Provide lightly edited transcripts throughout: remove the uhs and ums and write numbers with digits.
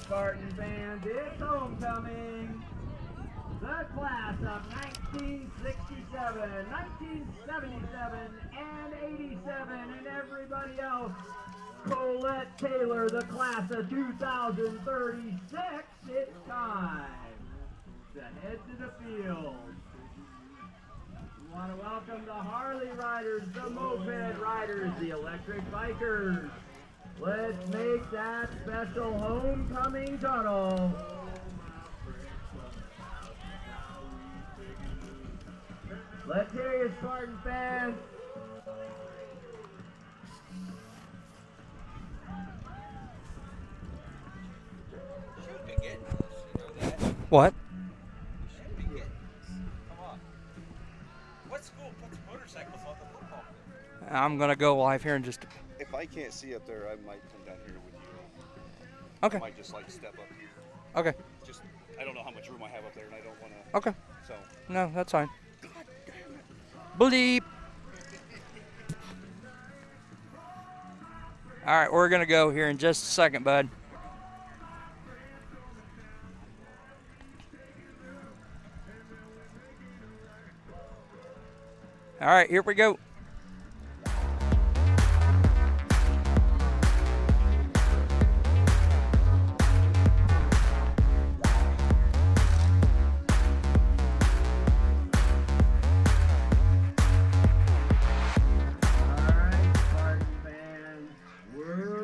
Spartan fans, it's homecoming. The class of 1967, 1977, and 87, and everybody else. Hulett Taylor, the class of 2036, it's time to head to the field. We want to welcome the Harley riders, the moped riders, the electric bikers. Let's make that special homecoming tunnel. Let's hear you, Spartan fans. What? Come on. What school puts motorcycles on the football field? I'm gonna go live here in just. If I can't see up there, I might come down here with you. Okay. I might just like step up here. Okay. Just, I don't know how much room I have up there, and I don't want to. Okay. So. No, that's fine. Bleep. All right, we're gonna go here in just a second, bud. All right, here we go.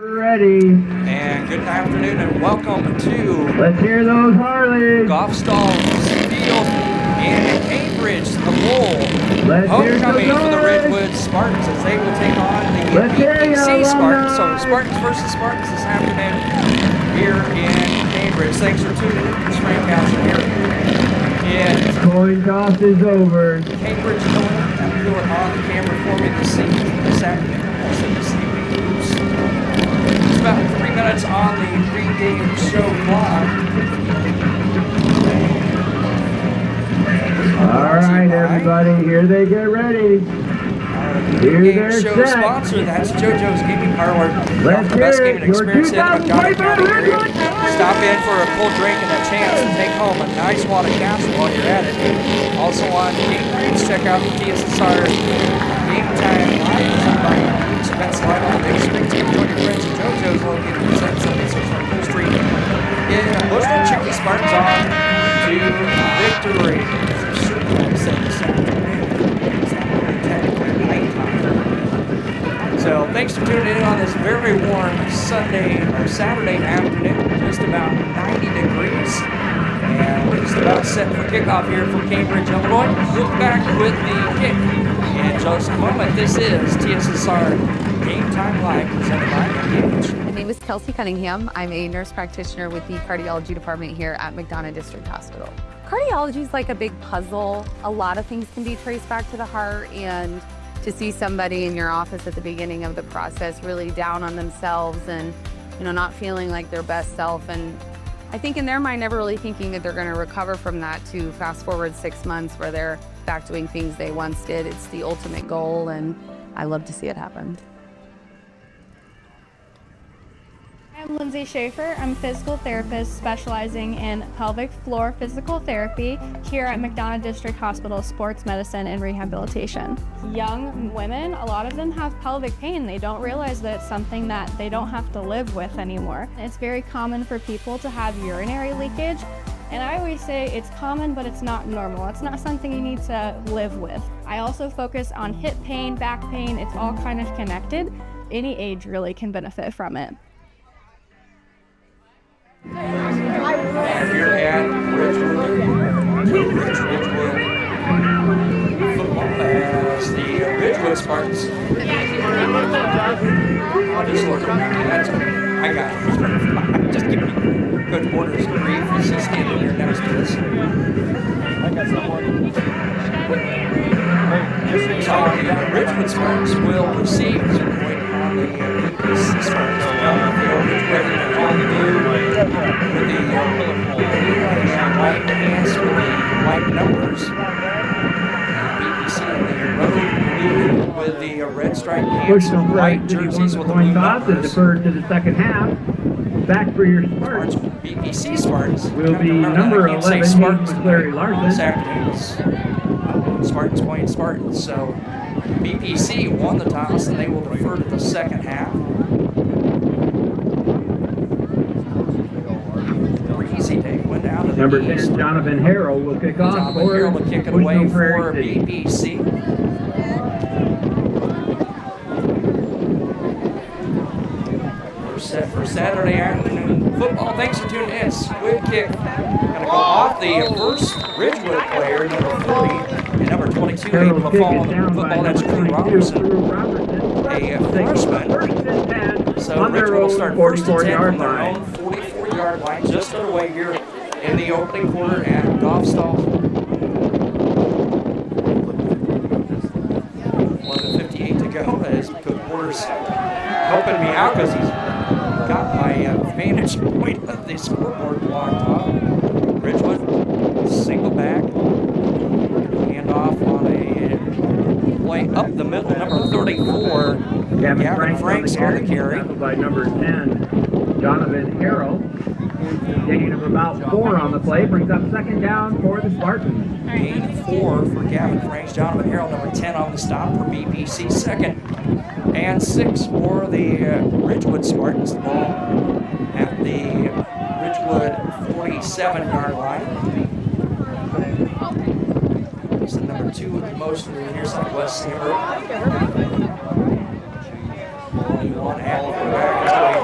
Ready. And good afternoon and welcome to Let's hear those Harleys. Golfstall's Field in Cambridge, the Bowl. Let's hear Homecoming some for the noise. Ridgewood Spartans as they will take on the Let's hear BPC ya, Spartans. So alumni. Spartans versus Spartans this afternoon here in Cambridge. Thanks for tuning in to the Screencast here. Yeah, Coin toss is over. Cambridge going to do it on the camera for me this afternoon. So you see me moves. It's about 3 minutes on the pregame show clock. All right, everybody, here they get ready. Here Game they're show set. sponsor, that's JoJo's Gaming Parlor. Let's The best hear it. gaming experience in Your McDonough 2025 County area. Ridgewood Tigers. Stop in for a cold drink and a chance to take home a nice wad of cash while you're at it. Also on Game Greens, check out the TSSR Game Time live. Each event's live on the big screen. Join your friends at JoJo's located at 776 on Cool Street. Yeah, Bushnell Chicken Spartans on to victory. So thanks for tuning in on this very warm Saturday afternoon, just about 90 degrees. And we're just about set for kickoff here from Cambridge, Illinois. We'll be back with the kick in just a moment. This is TSSR Game Time Live, presented by Engage. My name is Kelsey Cunningham. I'm a nurse practitioner with the cardiology department here at McDonough District Hospital. Cardiology is like a big puzzle. A lot of things can be traced back to the heart, and to see somebody in your office at the beginning of the process really down on themselves and, not feeling like their best self, and I think in their mind never really thinking that they're going to recover from that, to fast forward 6 months where they're back doing things they once did. It's the ultimate goal, and I love to see it happen. I'm Lindsay Schaefer. I'm a physical therapist specializing in pelvic floor physical therapy here at McDonough District Hospital Sports Medicine and Rehabilitation. Young women, a lot of them have pelvic pain. They don't realize that it's something that they don't have to live with anymore. It's very common for people to have urinary leakage. And I always say it's common, but it's not normal. It's not something you need to live with. I also focus on hip pain, back pain. It's all kind of connected. Any age really can benefit from it. And here at Ridgewood football as the Ridgewood Spartans. I'll just look around. That's okay. I got it. Just give me Coach Borders grief as he's standing here next to us. So the Ridgewood Spartans will receive as we're waiting on the BPC Spartans to come on the field. Ready to call the dude with the white pants with the white numbers. BPC in the road blue with the red stripe pants and white jerseys with the blue Coin toss is numbers. deferred to the second half. Back for your Spartans BPC Spartans. will be Remember that, number I can't say 11, Spartans Hayden McCleary tonight. Larson. This afternoon it's Spartans playing Spartans. So BPC won the toss and they will defer to the second half. Easy day. Went down to the Number east. 10, Jonathan Harrell will kick off Jonathan for Harrell will kick it away for Bushnell-Prairie City. BPC. We're set for Saturday afternoon football. Thanks for tuning in. Squid kick. Gonna go off the first Ridgewood player, number 40, and number 22 able Harrell's to kick fall is on the down by football. That's number Drew 22, Robertson. Drew Robertson. A First freshman. and 10 So on their Ridgewood will own start first and 10 44-yard from their line. own 44-yard line, just underway here in the opening quarter at Goffstall. 11:58 to go as Coach Porter's helping me out because he's got my vantage point of the scoreboard blocked off. Ridgewood, single back, handoff on a play up the middle, number 34. Gavin Franks on the carry. Tackled by number 10, Jonathan Harrell. Gain of about 4 on the play, brings up second down for the Spartans. Gain 4 for Gavin Franks. Jonathan Harrell, number 10 on the stop for BPC. Second and 6 for the Ridgewood Spartans. The ball at the Ridgewood 47-yard line. He's the number 2 with the most for the near side West Sandberg. 21 at quarterback.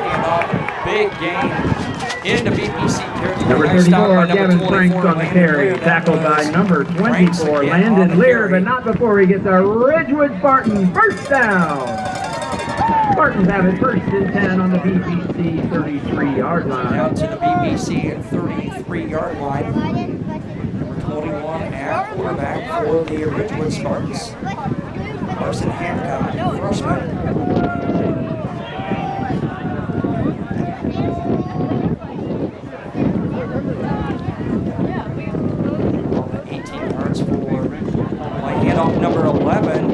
Handoff. Big gain into BPC territory. Number Nice stop 34, by number Gavin 24, Franks on the Landon carry. Lear. Tackled by number Franks 24, again on Landon the Lear, carry. but not before he gets a Ridgewood Spartan first down. Spartans have it first and 10 on the BPC 33-yard line. Down to the BPC at 33-yard line. Number 21 at quarterback for the Ridgewood Spartans. Carson Hancock, freshman. 18 yards for handoff number 11.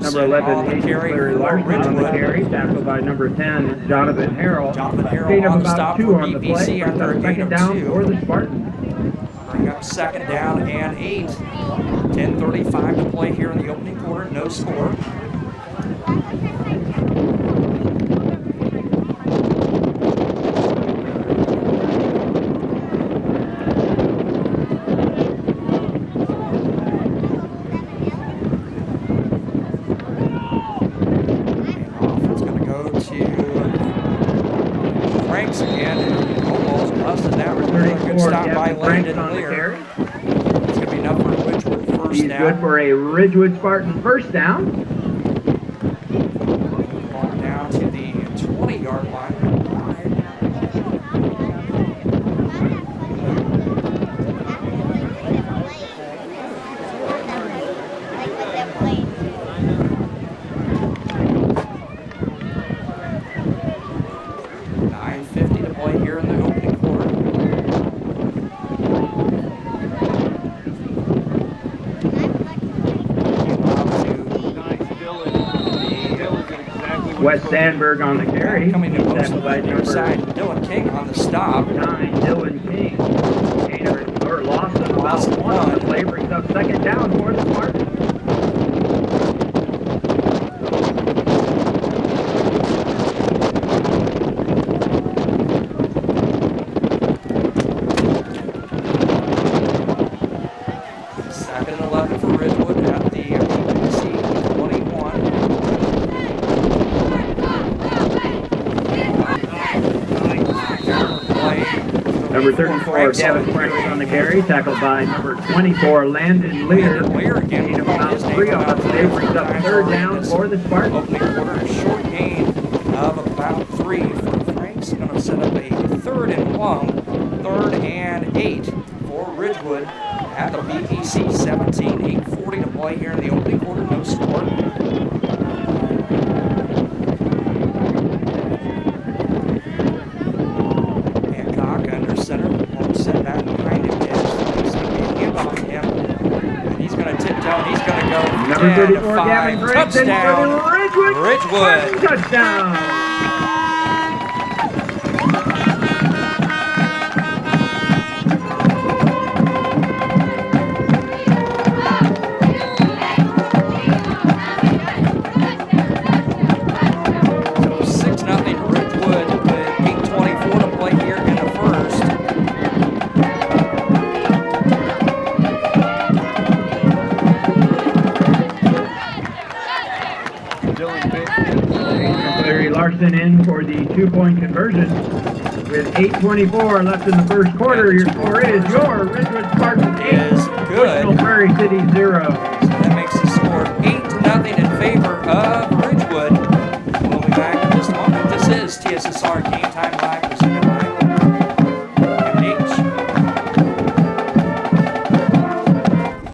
Number 11, on the Hayden carry McCleary for Larson on the Ridgewood. carry. Tackled by number 10, Jonathan Harrell. Jonathan Harrell Gain of on the about stop 2 for on the BPC play. after a Brings up gain second of down 2. for the Spartans. Bring up second down and 8. 10:35 to play here in the opening quarter. No score. It's going to go to Franks again. And almost busted that. Really good 34, stop by Gavin Franks Landon on the Lear. carry. It's going to be enough for Ridgewood first He's down. good for a Ridgewood Spartan first down. Ball down to the 20-yard line. $9.50 to play here in the opening quarter. Wes Sandberg on the carry. Coming to most Tackled by of the near number side, Dylan King on the stop. 9, Dylan King. Gainer or loss of about Loss of 1 on the one. play, brings up second down for the Spartans. Second and 11 for Ridgewood at the BPC 21. Number 34, Gavin Franks on the carry, tackled by number 24, Landon Lear. Landon Lear again. Gain of about His name 3 on the about play, brings up times third already down in this for the Spartans. Opening quarter, a short gain of about 3 for Franks. Going to set up a 3rd and 1, 3rd and 8 for Ridgewood at the BPC 17. 8:40 to play here in the opening quarter. No score. Hancock under center. Long set back behind him. It's going to be a handoff to him. And he's going to tiptoe and he's going to go Number 10 to 34, 5. Gavin Franks, and for Touchdown. the Ridgewood Ridgewood. Spartan touchdown. Larson in for the 2-point conversion. With 8:24 left in the first quarter, your score is your Ridgewood Spartans 8, Is good. Bushnell-Prairie City 0. So that makes the score 8-0 in favor of Ridgewood. We'll be back in just a moment. This is TSSR Game Time Live presented by MH.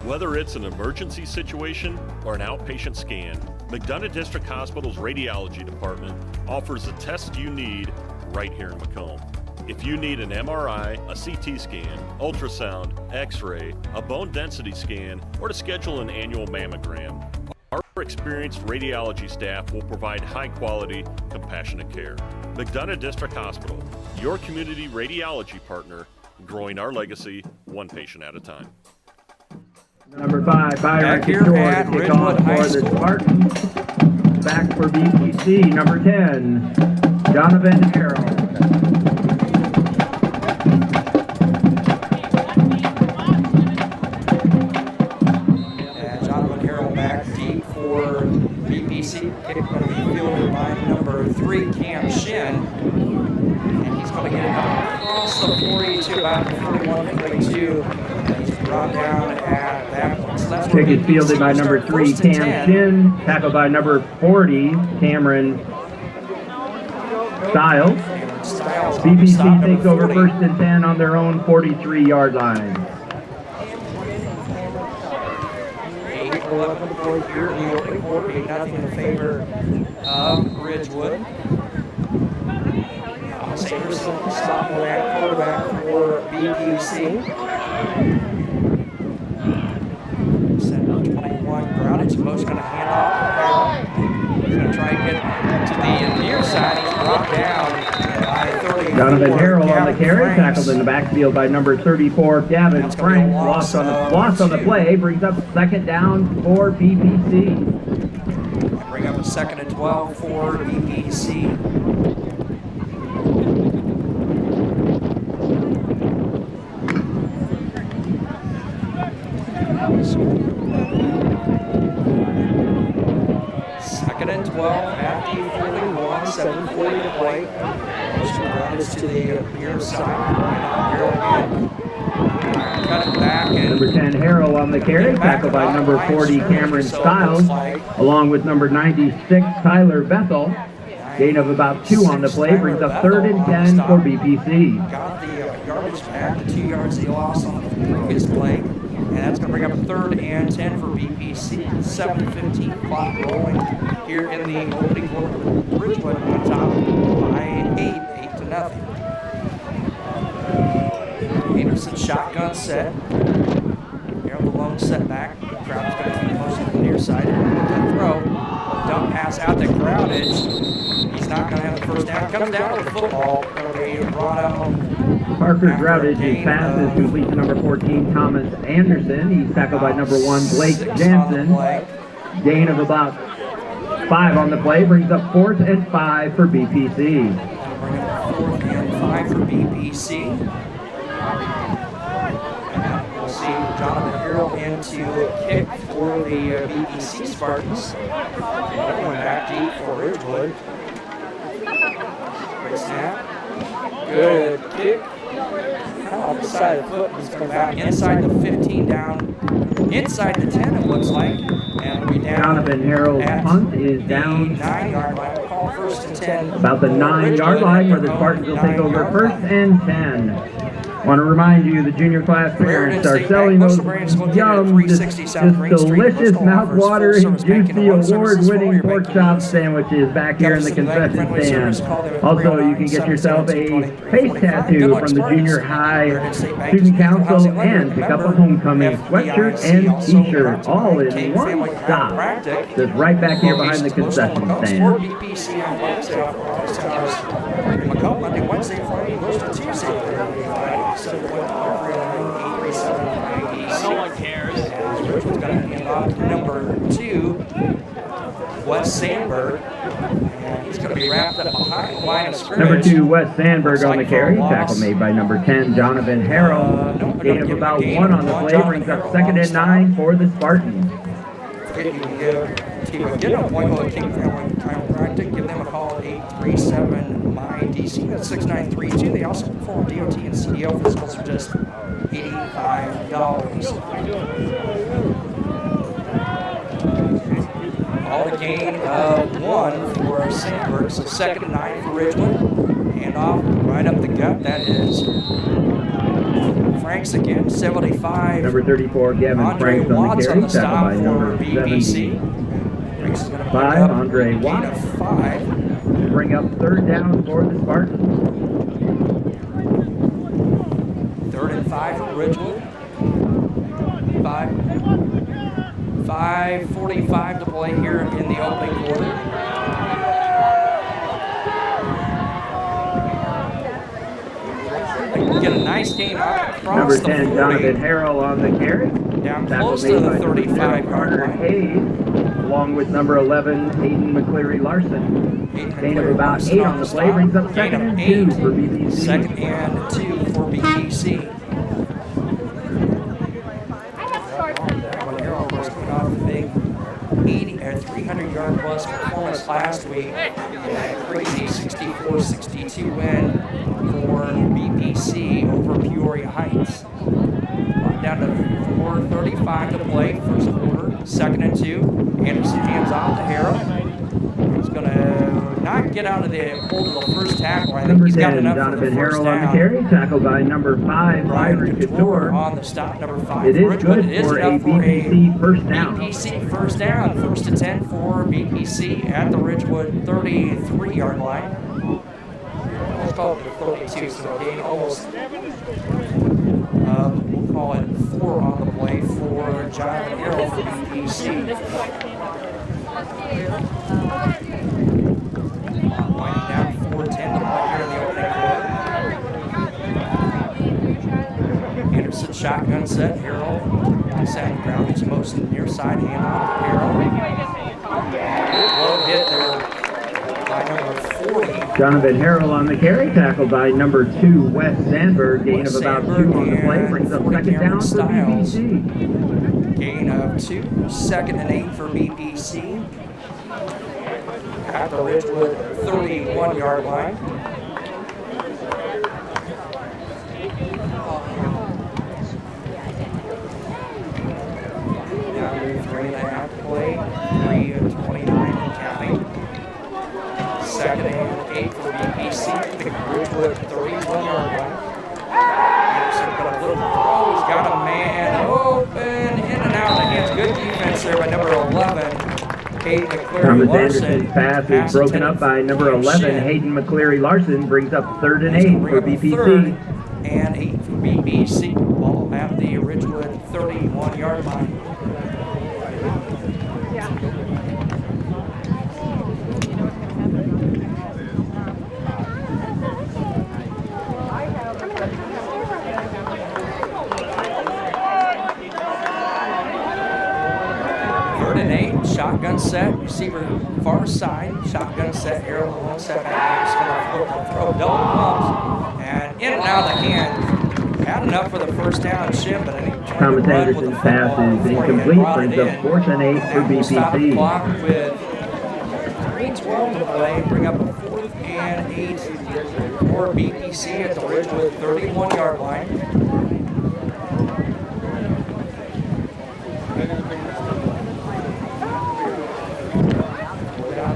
Whether it's an emergency situation or an outpatient scan, McDonough District Hospital's radiology department offers the test you need right here in Macomb. If you need an MRI, a CT scan, ultrasound, x-ray, a bone density scan, or to schedule an annual mammogram, our experienced radiology staff will provide high-quality, compassionate care. McDonough District Hospital, your community radiology partner, growing our legacy one patient at a time. Number 5, Byron Back here Couture at to kick Ridgewood off High for the School. Spartans. Back for BPC, number 10, Donovan Harrell. And Jonathan Harrell back deep for BPC. Kick going to be fielded by number 3, Cam Shin. And he's going to get it across the 40 to about 41-42. And he's brought down at that point. So that's where Kick is BPC fielded by will number start 3, first and Cam 10. Shin. Tackled by number 40, Cameron Styles. Styles on the BPC stop, takes number over 40. first and 10 on their own 43-yard line. 8-11 to play here in the opening quarter. 8-0 in favor of Ridgewood. Sanderson stopping that quarterback for BPC. Center 21, Groundage. Most going to hand off to Harrell. He's going to try and get to the near side. He's brought down by 34. Donovan Harrell on the Gavin carry, Franks. tackled in the backfield by number 34, Gavin That's gonna be a Frank. loss Lost on the of play, brings up second down for BPC. Bring up a 2nd and 12 for BPC. Second and 12 at the 41, 7:40 to play. Motion to the near side. Cut it back and Number 10, Harrell on the carry, tackled by number 40, Cameron Styles, along with number 96, Tyler Bethel. Gain of about 2 on the play, brings up 3rd and 10 for BPC. got the yardage back, the 2 yards they lost on the previous play. And that's going to bring up a 3rd and 10 for BPC. 7:15 clock rolling here in the opening quarter. Ridgewood on top by 8-0. Anderson shotgun set. Here the lone setback. Crowd's going to keep most of the near side. To throw. Dump pass out to Groundage. He's not going to have the first down. Comes down with the football. Going to be brought out. Parker Groutage's pass is complete to number 14, Thomas Anderson. He's tackled by number 1, Blake 6 on the Jansen. play. Gain of about 5 on the play, brings up 4th and 5 for BPC. Bring up 4th and 5 for BPC. We'll see Jonathan Harrell in to kick for the BPC Spartans. Going back deep for Ridgewood. Great snap. Good kick. Off the side of the foot. He's coming back inside the 15 down. Inside the 10 it looks like. And we down. Donovan Harrell's at punt is down 9-yard line. We'll call 1st and 10. about the 9-yard line, where the Spartans will take over 1st and 10. Want to remind you, the junior class parents are selling those yum, delicious mouthwatering, juicy, award-winning pork chop sandwiches back here in the concession stand. Also, you can get yourself a face tattoo from the junior high student council and pick up a homecoming sweatshirt and t-shirt, all in one stop. Just right back here behind the concession stand. BPC on Wednesday off All Stars. Macomb Monday, Wednesday, Friday, goes to Tuesday, Thursday, Friday. No one cares. Ridgewood's got to hand off to number 2, Wes Sandberg. And he's going to be wrapped up behind the line of scrimmage. Number 2, Wes Sandberg on the carry. Tackle made by number 10, Donovan Harrell. Gain of about 1 on the play, brings up 2nd and 9 for the Spartans. You can give a point while King Family Chiropractic. Give them a call at 37 my DC. That's 6932. They also perform DOT and CDO physicals for just $85. All the gain of 1 for Sandberg. So 2nd and 9 for Ridgewood. Hand off right up the gut. That is Franks again. 75. Number 34, Gavin Andre Franks on the Watts carry, on the tackled stop by for number BBC. 70. Franks is going to pick 5, up Andre gain Watts. of 5. Bring up 3rd down for the Spartans. 3rd and 5 for Ridgewood. 5:45 to play here in the opening quarter. Get a nice gain up across Number the 10, 40. Jonathan Harrell on the carry. Down Tackle close made to the by number 10, 35-yard Carter line. Hayes, along with number 11, Hayden McCleary Larson. Gain of about 8 on the play, brings up 2nd and 2 for BBC. 2nd and 2 for BBC. Of course, coming off the big 300-yard plus performance last week. A crazy 64-62 win for BBC over Peoria Heights. Down to 4:35 to play, first quarter, 2nd and 2. Anderson hands off to Harrell. He's going to not get out of the hold of the first tackle. I think Number he's got 10, enough for the Donovan first Harrell on the down. carry, tackled by number 5, Brian Byron Couture Couture. on the stop, number 5 It for is Ridgewood. good It is for a enough for BBC first down. BBC first down. 1st and 10 for BBC at the Ridgewood 33-yard line. Let's call it the 32, so gain almost, we'll call it 4 on the play for Jonathan Harrell for BBC. Winding down 4:10 to play here in the opening quarter. Anderson shotgun set. Harrell sat on the ground. Gets most near side. Hand off to Harrell. Low hit there by number 40. Jonathan Harrell on the carry, tackled by number 2, Wes Sandberg. Gain of about 2 on the play, brings up 2nd down for BBC. Gain of 2. 2nd and 8 for BBC. At the Ridgewood 31-yard line. Now 3.5 to play. 3:29 and counting. 2nd and 8 for BBC. The Ridgewood 31-yard line. Anderson got a little throw. He's got a man open. In and out of the hands. Good defense there by number 11. Thomas Anderson's pass is broken up by number 11, Hayden McCleary Larson, brings up 3rd and 8 for BBC. And 8 for BBC. Ball at the Ridgewood 31-yard line. Shotgun set, receiver far side, shotgun set, Harrell on one set, Anderson going to throw double pumps, and in and out of the hand. Had enough for the first down ship, but then he tried Thomas to run with the Anderson's pass football is before he incomplete, brought brings it up in. 4th and 8 for And we'll stop the BBC. clock with 3:12 to play, bring up a 4th and 8 for BBC at the Ridgewood 31-yard line.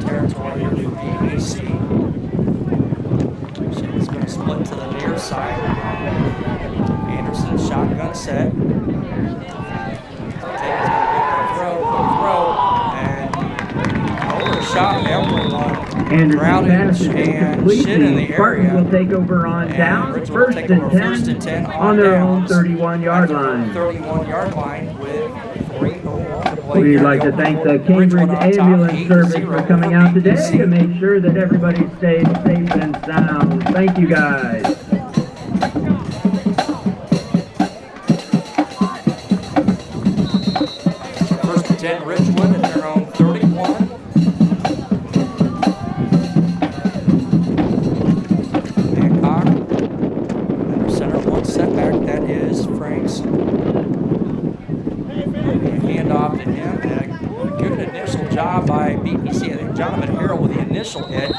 Territory here for BBC. It's going to split to the near side. Anderson shotgun set. Taylor's going to throw, and overshot everyone. Anderson's Grounded pass is and incomplete. shit in the The Spartans area. will take over on And down, Ridgewood will 1st take and over 10 1st and 10 on their own downs 31-yard at the line. 31-yard line with 3:01 to play. We'd here like in to the thank the opening quarter. Cambridge Ridgewood on top, Ambulance Service 8-0 for coming out today BBC. to make sure that everybody stays safe and sound. Thank you guys. First and 10, Ridgewood at their own 31. Hancock, under center, one setback. That is Franks. Hand off to him, and a good initial job by BBC. I think Jonathan Harrell with the initial initial hit.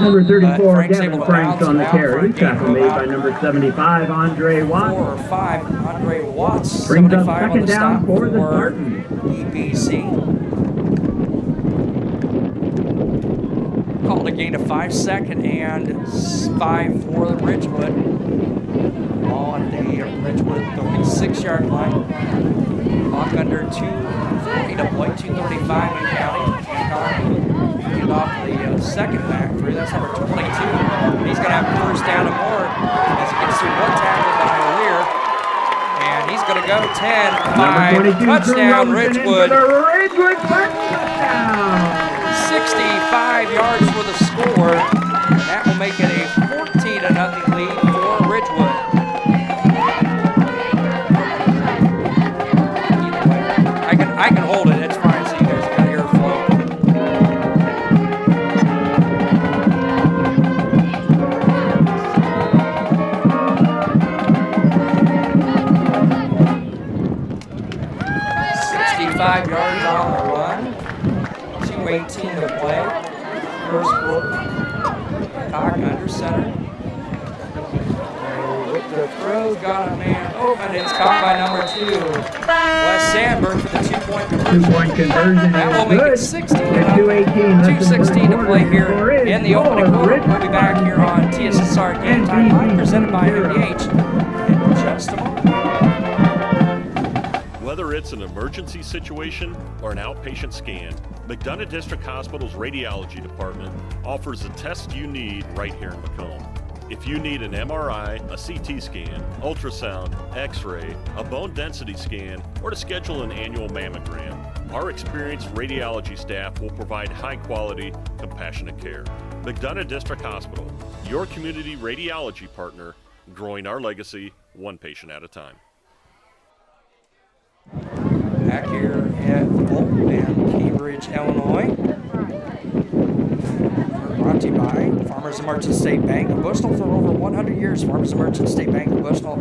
Number 34, Frank's Devin able to Franks bounce on the it out for carry. a gain Tackle of made about by number 75, Andre 4 Watt. or 5. Andre Watts, Brings up 75 on second the down stop for the for Spartans. EBC. Called a gain of 5, second and 5 for the Ridgewood. Ball at the Ridgewood 36-yard line. Clock under 2:40 to play, 2:35 in county. Hand off the second back three. That's number 22. He's going to have a first down and more as he gets through one tackle by Lear. And he's going to go 10-5. Touchdown, Ridgewood. Ridgewood touchdown. 65 yards for the score. And that will make it a 14-0 lead for Ridgewood. I can hold it. It's fine. So you guys got your flow. $65 on the run. 2:18 to play. First quarter. Cock under center. With the throw, got a man open. It's caught by number 2. Wes Sandberg for the 2-point conversion. 2-point conversion. That will make it 16 At 2:18. 2:16 to play here in the opening quarter. We'll be back here on TSSR Game Time Live, presented by MDH in just a moment. Whether it's an emergency situation or an outpatient scan, McDonough District Hospital's radiology department offers the test you need right here in Macomb. If you need an MRI, a CT scan, ultrasound, x-ray, a bone density scan, or to schedule an annual mammogram, our experienced radiology staff will provide high-quality, compassionate care. McDonough District Hospital, your community radiology partner, growing our legacy one patient at a time. Back here at Fulton and Cambridge, Illinois. Brought to you by Farmers and Merchant State Bank of Bushnell. For over 100 years, Farmers and Merchant State Bank of Bushnell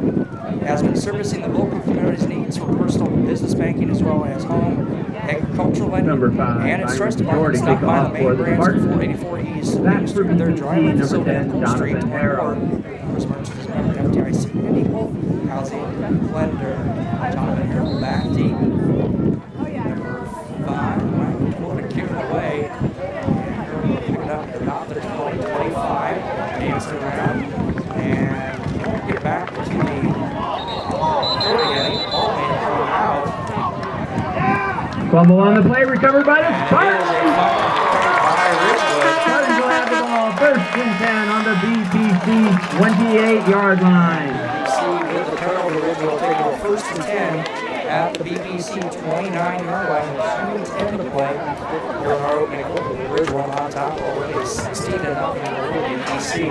has been servicing the local community's needs for personal and business banking as well as home, agricultural lending, Number 5, and its trust Byron department. Stop by the Jordan, main for the branch at Spartans. 484 East Main That's Street. for Their BC, driver number facility 10, at Cool Street Jonathan 24. Harrell. Farmers and Merchant is member FDIC and equal housing lender. Jonathan Harrell back deep. Number 5, pulling a kick away. Picking up the top of the 20-25. Dance around and get back to the 30. Ball man thrown out. Fumble on the play, recovered by the And Spartans. here's a fumble by Ridgewood. Spartans will have the ball, first and 10 on the BPC 28-yard line. BPC with the turnover. Ridgewood taking the first and 10 at the BPC 29-yard line. 2:10 to play. Here in our opening quarter. Ridgewood on top already 16-0 over BPC.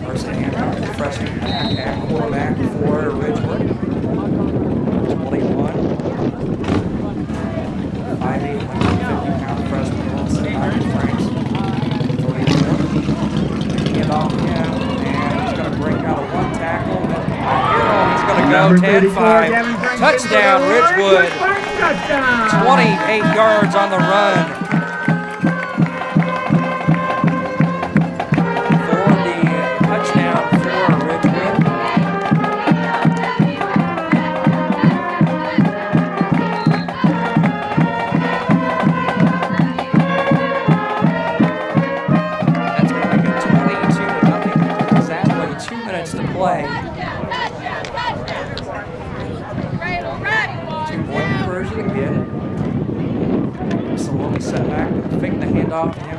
First handoff, the freshman back at quarterback for Ridgewood. 21. 5'8", 150-pound freshman Wilson Franks. 34. Handoff him, and he's going to break out of one tackle. He's going to go 10-5. Touchdown, Ridgewood. 28 yards on the run. Play. 2-point conversion again. Slowly set back, fake the handoff to him.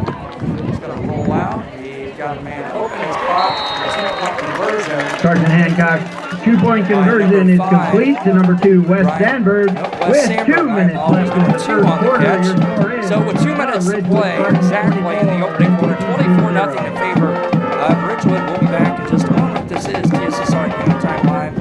He's going to roll out. He's got a man open. He's blocked. 2-point conversion. Sergeant Hancock, 2-point conversion is complete to number 2, Wes Sandberg, with 2 minutes left in the third quarter. So with 2 minutes to play, exactly in the opening quarter, 24-0 in favor of Ridgewood. We'll be back in just a moment. This is TSSR Game Time Live,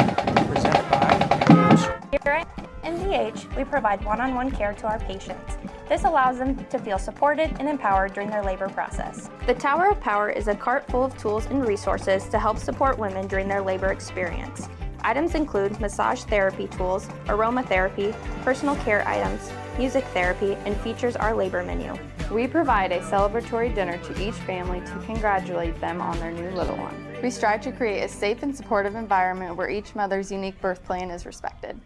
presented by MDH. Here at MDH, we provide one-on-one care to our patients. This allows them to feel supported and empowered during their labor process. The Tower of Power is a cart full of tools and resources to help support women during their labor experience. Items include massage therapy tools, aromatherapy, personal care items, music therapy, and features our labor menu. We provide a celebratory dinner to each family to congratulate them on their new little one. We strive to create a safe and supportive environment where each mother's unique birth plan is respected.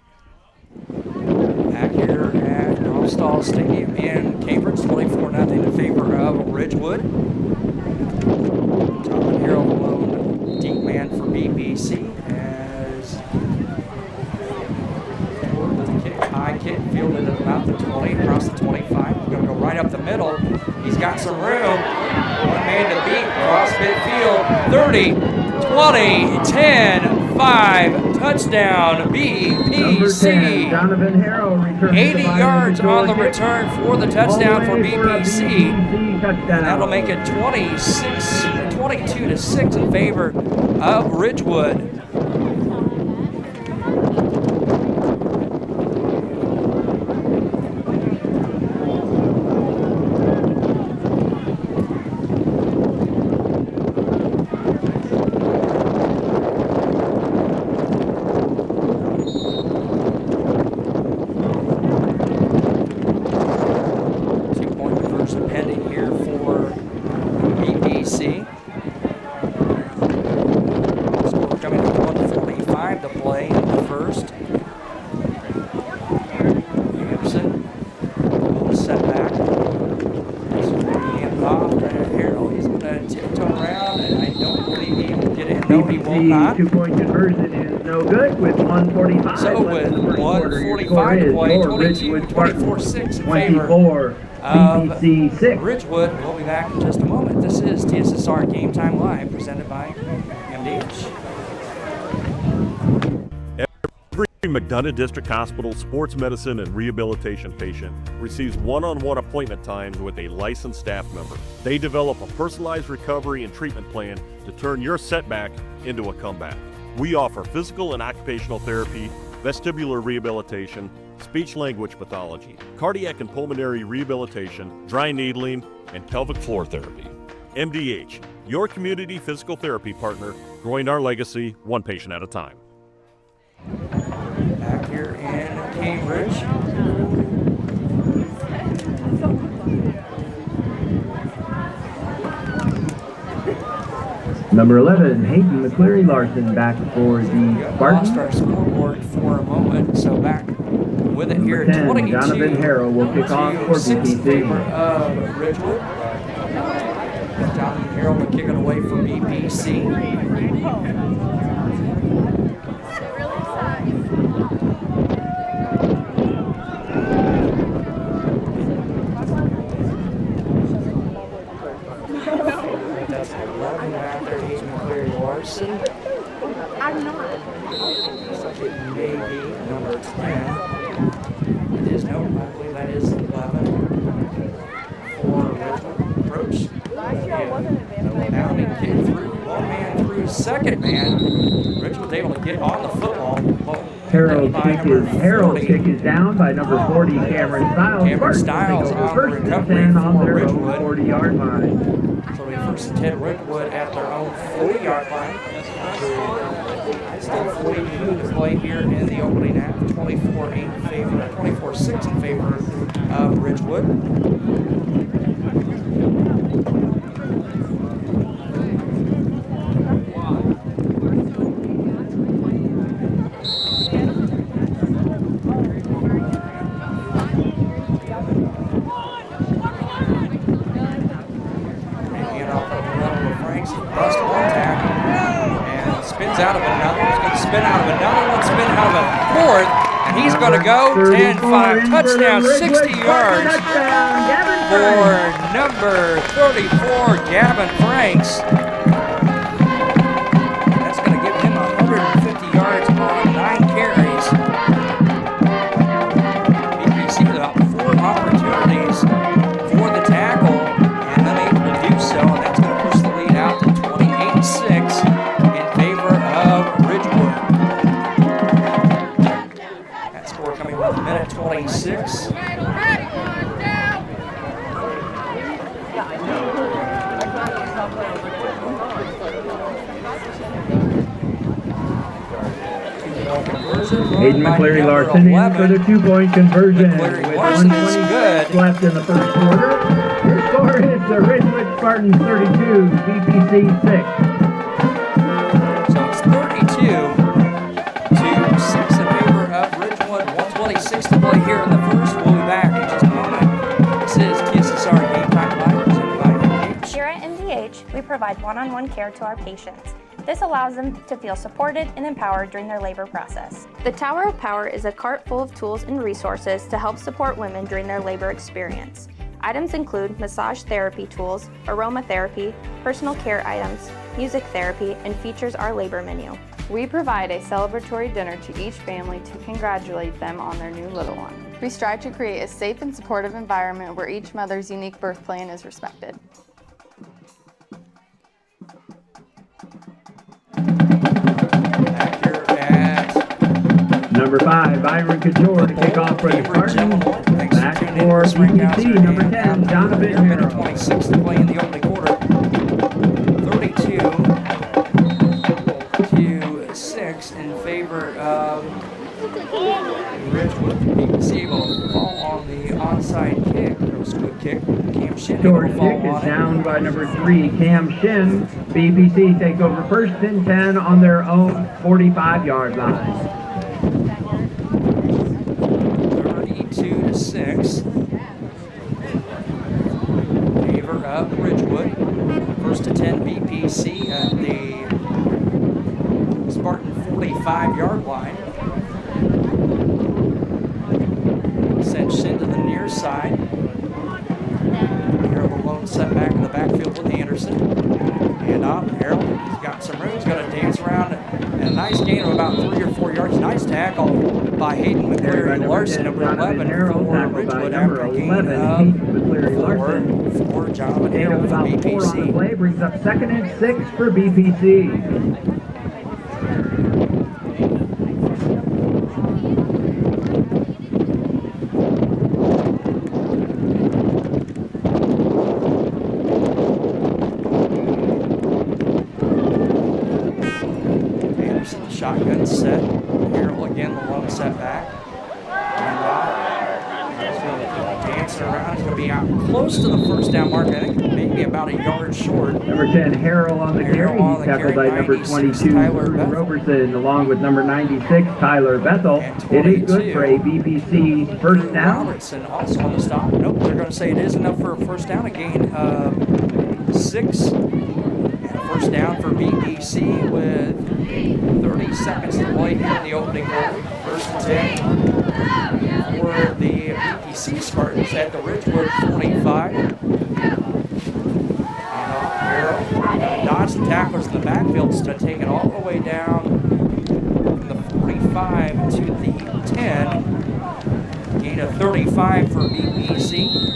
Back here at Nostal Stadium in Cambridge, 24-0 in favor of Ridgewood. Tom Hero alone, deep man for BBC as with the kick, high kick, fielded at about the 20, across the 25. He's going to go right up the middle. He's got some room. One man to beat across midfield. 30, 20, 10. 5, touchdown, BPC. 80 yards on the return for the touchdown for BPC. And that'll make it 22-6 in favor of Ridgewood. The 2-point conversion is no good with 1:45. So with 1:45 to play, 24-6 in favor of BPC 6. Ridgewood. We'll be back in just a moment. This is TSSR Game Time Live, presented by MDH. Every McDonough District Hospital sports medicine and rehabilitation patient receives one-on-one appointment times with a licensed staff member. They develop a personalized recovery and treatment plan to turn your setback into a comeback. We offer physical and occupational therapy, vestibular rehabilitation, speech-language pathology, cardiac and pulmonary rehabilitation, dry needling, and pelvic floor therapy. MDH, your community physical therapy partner, growing our legacy one patient at a time. Back here in Cambridge. Number 11, Hayden McCleary Larson back for the Spartans. Lost our scoreboard for a moment, so back with it here. 10, 22. Jonathan Harrell will kick off for BPC. Favor of Ridgewood. Jonathan Harrell will kick it away for BPC. That's 11 back there. He's McCleary Larson. I'm not. Maybe number 10. It is no, I believe that is 11 for Ridgewood. Approach. Down and kick through. One man through second man. Ridgewood's able to get on the football. Harrell's kick is down by number 40, Cameron Stiles. Cameron Stiles on first recovery and 10 on for their own Ridgewood. 40-yard line. So we first and 10 Ridgewood at their own 40-yard line. Still 42 to play here in the opening half. 24-6 in favor of Ridgewood. Out of another, he's going to spin out of another one, spin out of a fourth, and he's going to go 10-5, touchdown, 60 yards for number 34, Gavin Franks. That's going to give him 150 yards on 9 carries. BPC with about 4 opportunities for the tackle, and unable to do so, and that's going to push the lead out to 28-6. That score coming with a minute 26. Hayden McCleary Larson in for the 2-point conversion McCleary with Larson is 1:26 good. left in the first quarter. Your score is the Ridgewood Spartans 32, BPC 6. So it's 32-6 in favor of Ridgewood. 1:26 to play here in the first. We'll be back in just a moment. This is TSSR Game Time Live presented by MDH. Here at MDH, we provide one-on-one care to our patients. This allows them to feel supported and empowered during their labor process. The Tower of Power is a cart full of tools and resources to help support women during their labor experience. Items include massage therapy tools, aromatherapy, personal care items, music therapy, and features our labor menu. We provide a celebratory dinner to each family to congratulate them on their new little one. We strive to create a safe and supportive environment where each mother's unique birth plan is respected. Back here at Number 5, Byron Couture to kick off for the Cambridge, Spartans. Illinois. Thanks for Back tuning in for this ring BPC, announcer. number And 10, now Donovan here, minute Harrell. 26 to play in the opening quarter. 32-6 in favor of Ridgewood. BPC will fall on the onside kick. There was a good kick. Cam Shin will Short fall kick is on it. down by number 3, Cam Shin. BPC take over first and 10 on their own 45-yard line. 32-6. Favor of Ridgewood. First to 10 BPC at the Spartan 45-yard line. Sent Shin to the near side. Harold alone set back in the backfield with Anderson. And off, Harold, he's got some room. He's got to dance around. And a nice gain of about 3 or 4 yards. Nice tackle by Hayden McCleary Larson, number 11 for Ridgewood, after a gain of 4 for Jonathan Gain of Harold for about 4 on the BPC. play brings up 2nd and 6 for BPC. Anderson, the shotgun set. Harold again, the lone set back. And he's going to keep dancing around. He's going to be out close to the first down mark. I think maybe about a yard short. Number 10, Harrell on the carry. Harrell on the Tackled carry, by number 96, 22, Tyler Drew Bethel. Roberson, along with number 96, Tyler Bethel. And It is good 22, for a BPC first Drew down. Robertson also on the stop. Nope, they're going to say it is enough for a first down. A gain of 6. And a first down for BPC with 30 seconds to play here in the opening quarter. First and 10 for the BPC Spartans at the Ridgewood 45. And Harold dodged the tacklers in the backfield to take it all the way down from the 45 to the 10. Gain of 35 for BPC.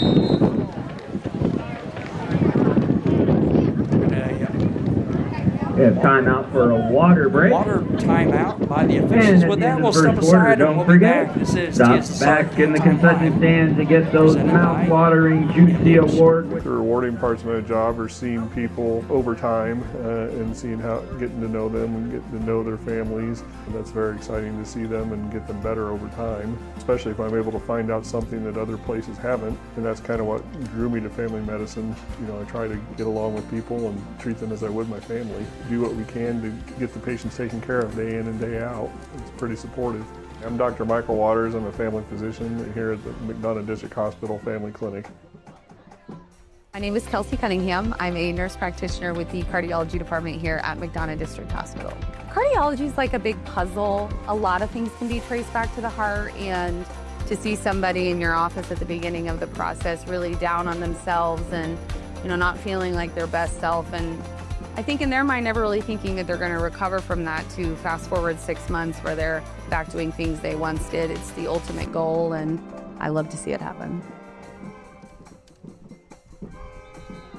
We have timeout for a water break. Water timeout by the And officials. at With the that, end we'll of the step first quarter, aside and don't we'll be forget, back. This is stop TSSR back in the Game Time concession Live. stand to get those Presented by mouth-watering Juicy Award. The rewarding parts of my job are seeing people over time and seeing getting to know them and getting to know their families. And that's very exciting to see them and get them better over time, especially if I'm able to find out something that other places haven't. And that's kind of what drew me to family medicine. You know, I try to get along with people and treat them as I would my family. Do what we can to get the patients taken care of day in and day out. It's pretty supportive. I'm Dr. Michael Waters. I'm a family physician here at the McDonough District Hospital Family Clinic. My name is Kelsey Cunningham. I'm a nurse practitioner with the cardiology department here at McDonough District Hospital. Cardiology is like a big puzzle. A lot of things can be traced back to the heart, and to see somebody in your office at the beginning of the process really down on themselves and, you know, not feeling like their best self, and I think in their mind never really thinking that they're going to recover from that, to fast forward 6 months where they're back doing things they once did. It's the ultimate goal, and I love to see it happen.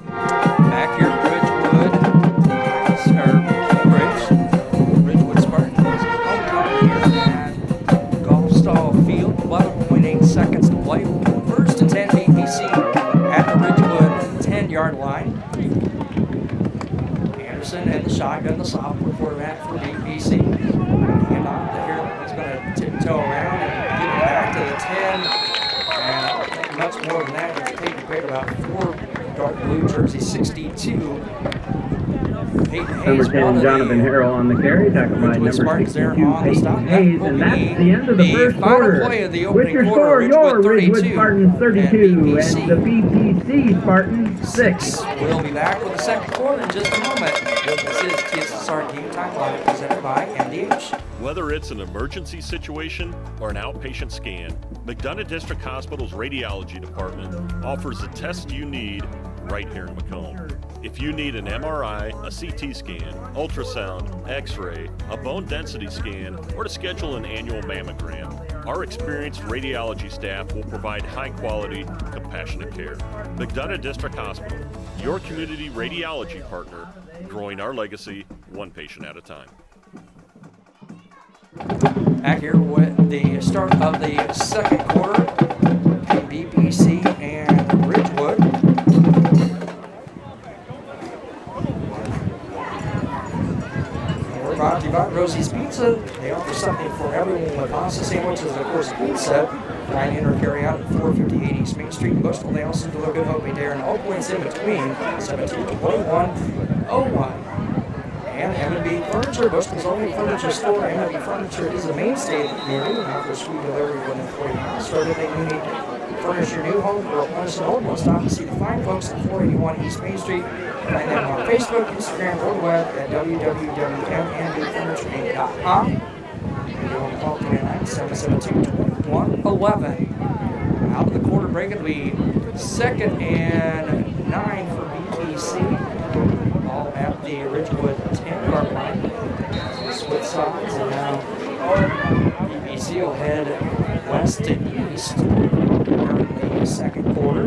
Back here at Ridgewood Spartans homecoming here at Golf Stall Field. 11.8 seconds to play. First and 10 BPC at the Ridgewood 10-yard line. Anderson and the shotgun, the sophomore quarterback for BPC. Hand off to Harold. He's going to tiptoe around and get it back to the 10. And much more than that, it's Peyton Baker, about 4 dark blue jersey, 62. Number 10, Jonathan Harrell on the carry, tackled by number 62, Peyton Hayes, and that's the end of the first quarter. With your score, your Ridgewood Spartans 32 and the BPC Spartans 6. We'll be back with the second quarter in just a moment. This is TSSR Game Time Live, presented by MDH. Whether it's an emergency situation or an outpatient scan, McDonough District Hospital's radiology department offers the test you need right here in Macomb. If you need an MRI, a CT scan, ultrasound, x-ray, a bone density scan, or to schedule an annual mammogram, our experienced radiology staff will provide high-quality, compassionate care. McDonough District Hospital, your community radiology partner, growing our legacy one patient at a time. Back here with the start of the second quarter, BPC and Ridgewood. We're brought to you by Rosie's Pizza. They offer something for everyone with pasta sandwiches and, of course, pizza. Dine in or carry out at 458 East Main Street in Bushnell. They also deliver Good Hope Day and all points in between 172101. And M&B Furniture, Bushnell's only furniture store. M&B Furniture is the mainstay of the community and offers free delivery when employee house. So everything you need to furnish your new home or replenish an old one, stop and see the fine folks at 481 East Main Street. Find them on Facebook, Instagram, or the web at www.mnbfurnitureincom.com. And you want to call 309-772-2111. Out of the quarter break, it'll be 2nd and 9 for BPC. All at the Ridgewood 10-yard line. Split sides, and now BPC will head west to east during the second quarter.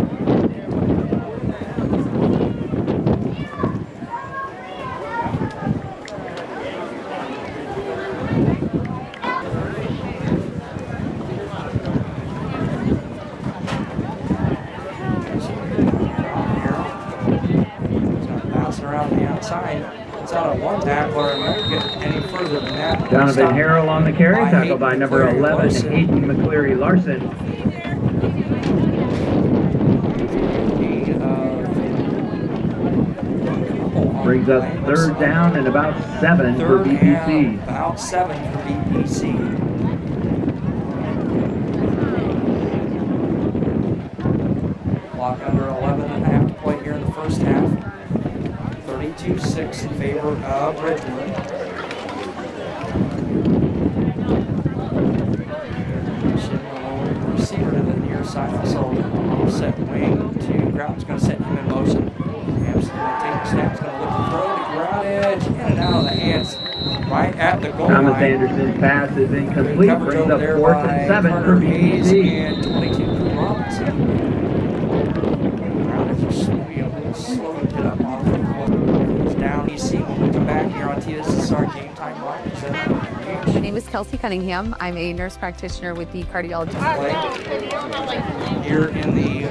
It's out of one tackler and won't get any further than that. Jonathan Harrell on the carry, tackled by number 11, Hayden McCleary Larson. Brings up 3rd down and about 7 for BPC. About 7 for BPC. Clock under 11.5 to play here in the first half. 32-6 in favor of Ridgewood. Receiver to the near side, also set wing to Grout's going to set him in motion. Ham's going to take the snap, he's going to look to throw to Grout edge, in and out of the hands, right at the goal Thomas line. Anderson's pass is incomplete, brings up 4th and 7 for BPC. And 22 for Robinson. Grout is just slow to get up off the foot. Down EC when we come back here on TSSR Game Time Live. My name is Kelsey Cunningham. I'm a nurse practitioner with the cardiology. Here in the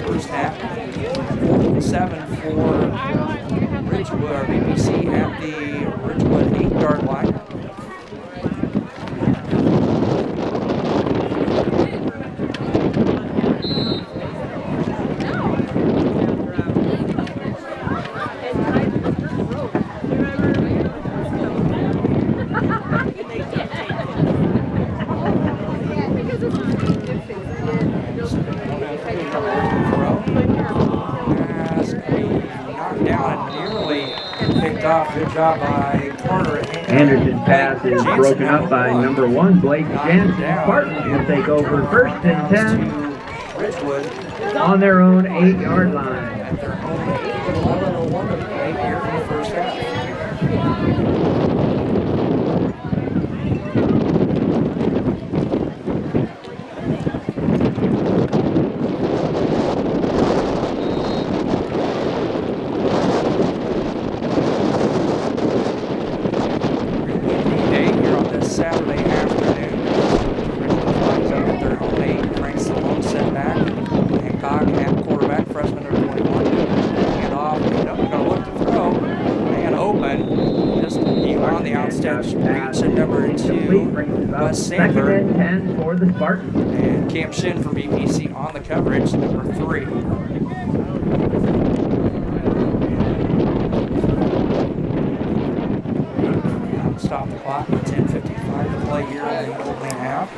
first half, 4th and 7 for Ridgewood, or BPC at the Ridgewood 8-yard line. Good job by Carter. Anderson's pass is broken up by number 1, Blake Jansen. Spartans will take over 1st and 10 on their own 8-yard line. At their own 8-11-1 to play here in the first half. Saturday afternoon. Ridgewood flies out at their own 8. Frank Stallone set back. Hancock at quarterback, freshman number 21. Hand off. Nope, going to look to throw. Reach in number 2, Wes Second Sandberg. and 10 for the Spartans. And Cam Shin for BPC on the coverage, number 3. Stop the clock with 10:55 to play here in the opening half.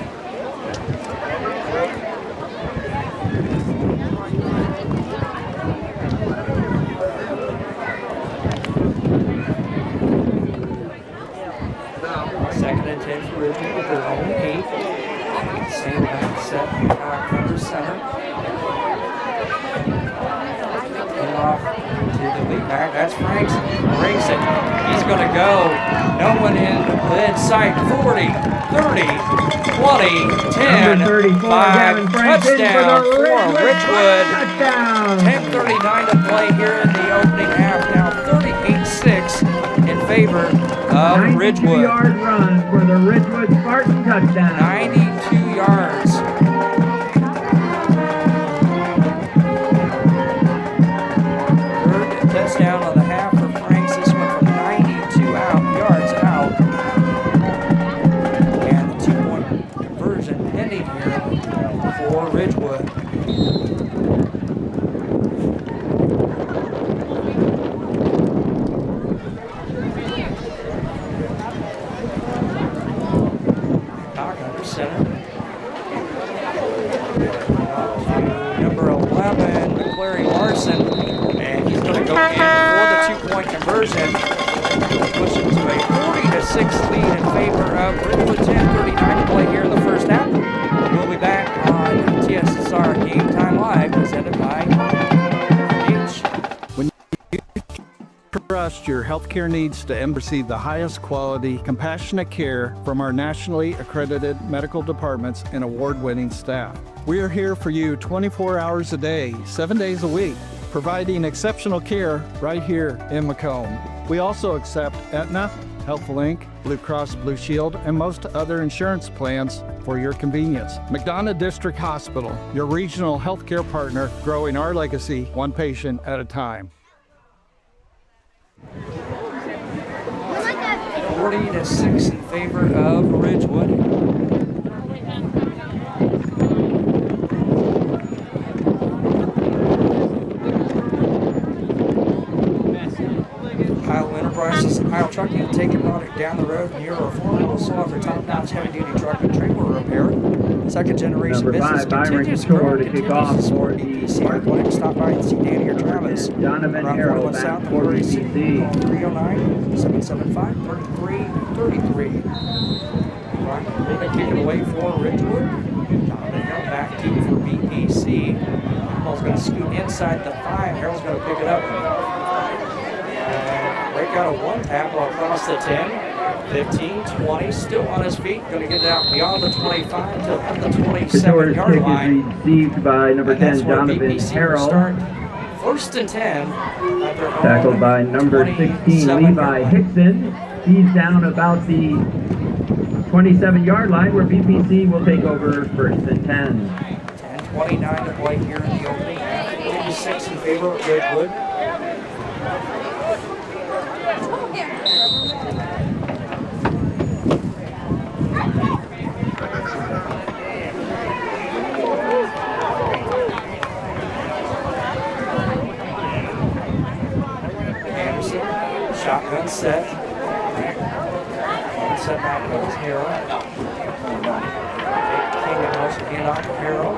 Second and 10 for Ridgewood with their own 8. Same set, under center. And off to the lead back. That's Franks. Brings it. He's going to go. No one in sight. 40, 30, 20, 10, Number 34, 5. Touchdown for Ridgewood. Touchdown. 10:39 to play here in the opening half. Now 38-6 in favor of Ridgewood. 92-yard run for the Ridgewood Spartan touchdown. 92 yards. Third touchdown of the half for Franks. This one from 92 yards out. And the 2-point conversion pending here for Ridgewood. Center. Number 11, McClary Larson, and he's going to go in for the 2-point conversion. Push it to a 40-6 lead in favor of Ridgewood. 10:39 to play here in the first half. We'll be back on TSSR Game Time Live, presented by H. When you trust your healthcare needs to receive the highest quality, compassionate care from our nationally accredited medical departments and award-winning staff. We are here for you 24 hours a day, 7 days a week, providing exceptional care right here in Macomb. We also accept Aetna, Healthful Inc., Blue Cross Blue Shield, and most other insurance plans for your convenience. McDonough District Hospital, your regional healthcare partner, growing our legacy one patient at a time. 40-6 in favor of Ridgewood. Ohio Enterprises, Ohio Trucking, take a product down the road near or for. Also offer top-notch heavy-duty truck and trailer repair. Second generation Number business 5, Byron continues to Couture grow, to kick continues off to for support the BPC. Spartans. Athletic. Stop by and see Danny or Travis. Donovan Around Harrell 41 back South for Prairie City. BPC. 309-775-3333. Right, we're going to kick it away for Ridgewood. Donovan Harrell back deep for BPC. Ball's going to scoot inside the 5. Harrell's going to pick it up. Break out a one tackle across the 10, 15, 20, still on his feet, going to get it out beyond the 25 to the 27-yard line. Kick is received by number 10, Donovan Harrell. First and 10. Tackled by number 16, Levi Hickson. He's down about the 27-yard line where BPC will take over first and 10. 10:29 to play here in the opening half. 46 in favor of Ridgewood. Shotgun set. Set back goes Harrell. King and motion in off of Harrell.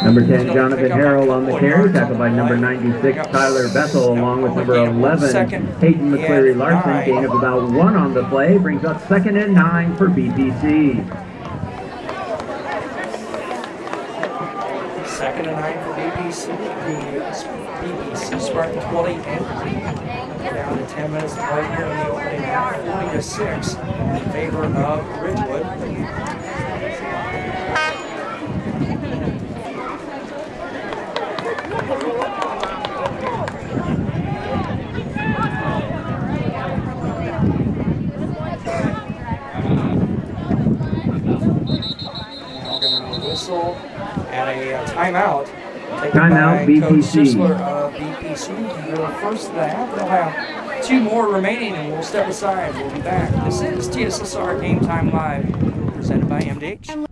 Number 10, Jonathan Harrell on the carry, tackled by number 96, Tyler Bethel, along with number 11, Hayden McCleary Larson. Gain of about 1 on the play, brings up 2nd and 9 for BPC. 2nd and 9 for BPC. BPC Spartan 20 and down to 10 minutes to play here in the opening half. 40-6 in favor of Ridgewood. Whistle and a timeout. Timeout, BPC. Coach Sisler of BPC. BPC. They're the first of the half. They'll have 2 more remaining, and we'll step aside. We'll be back. This is TSSR Game Time Live, presented by MDH. I'm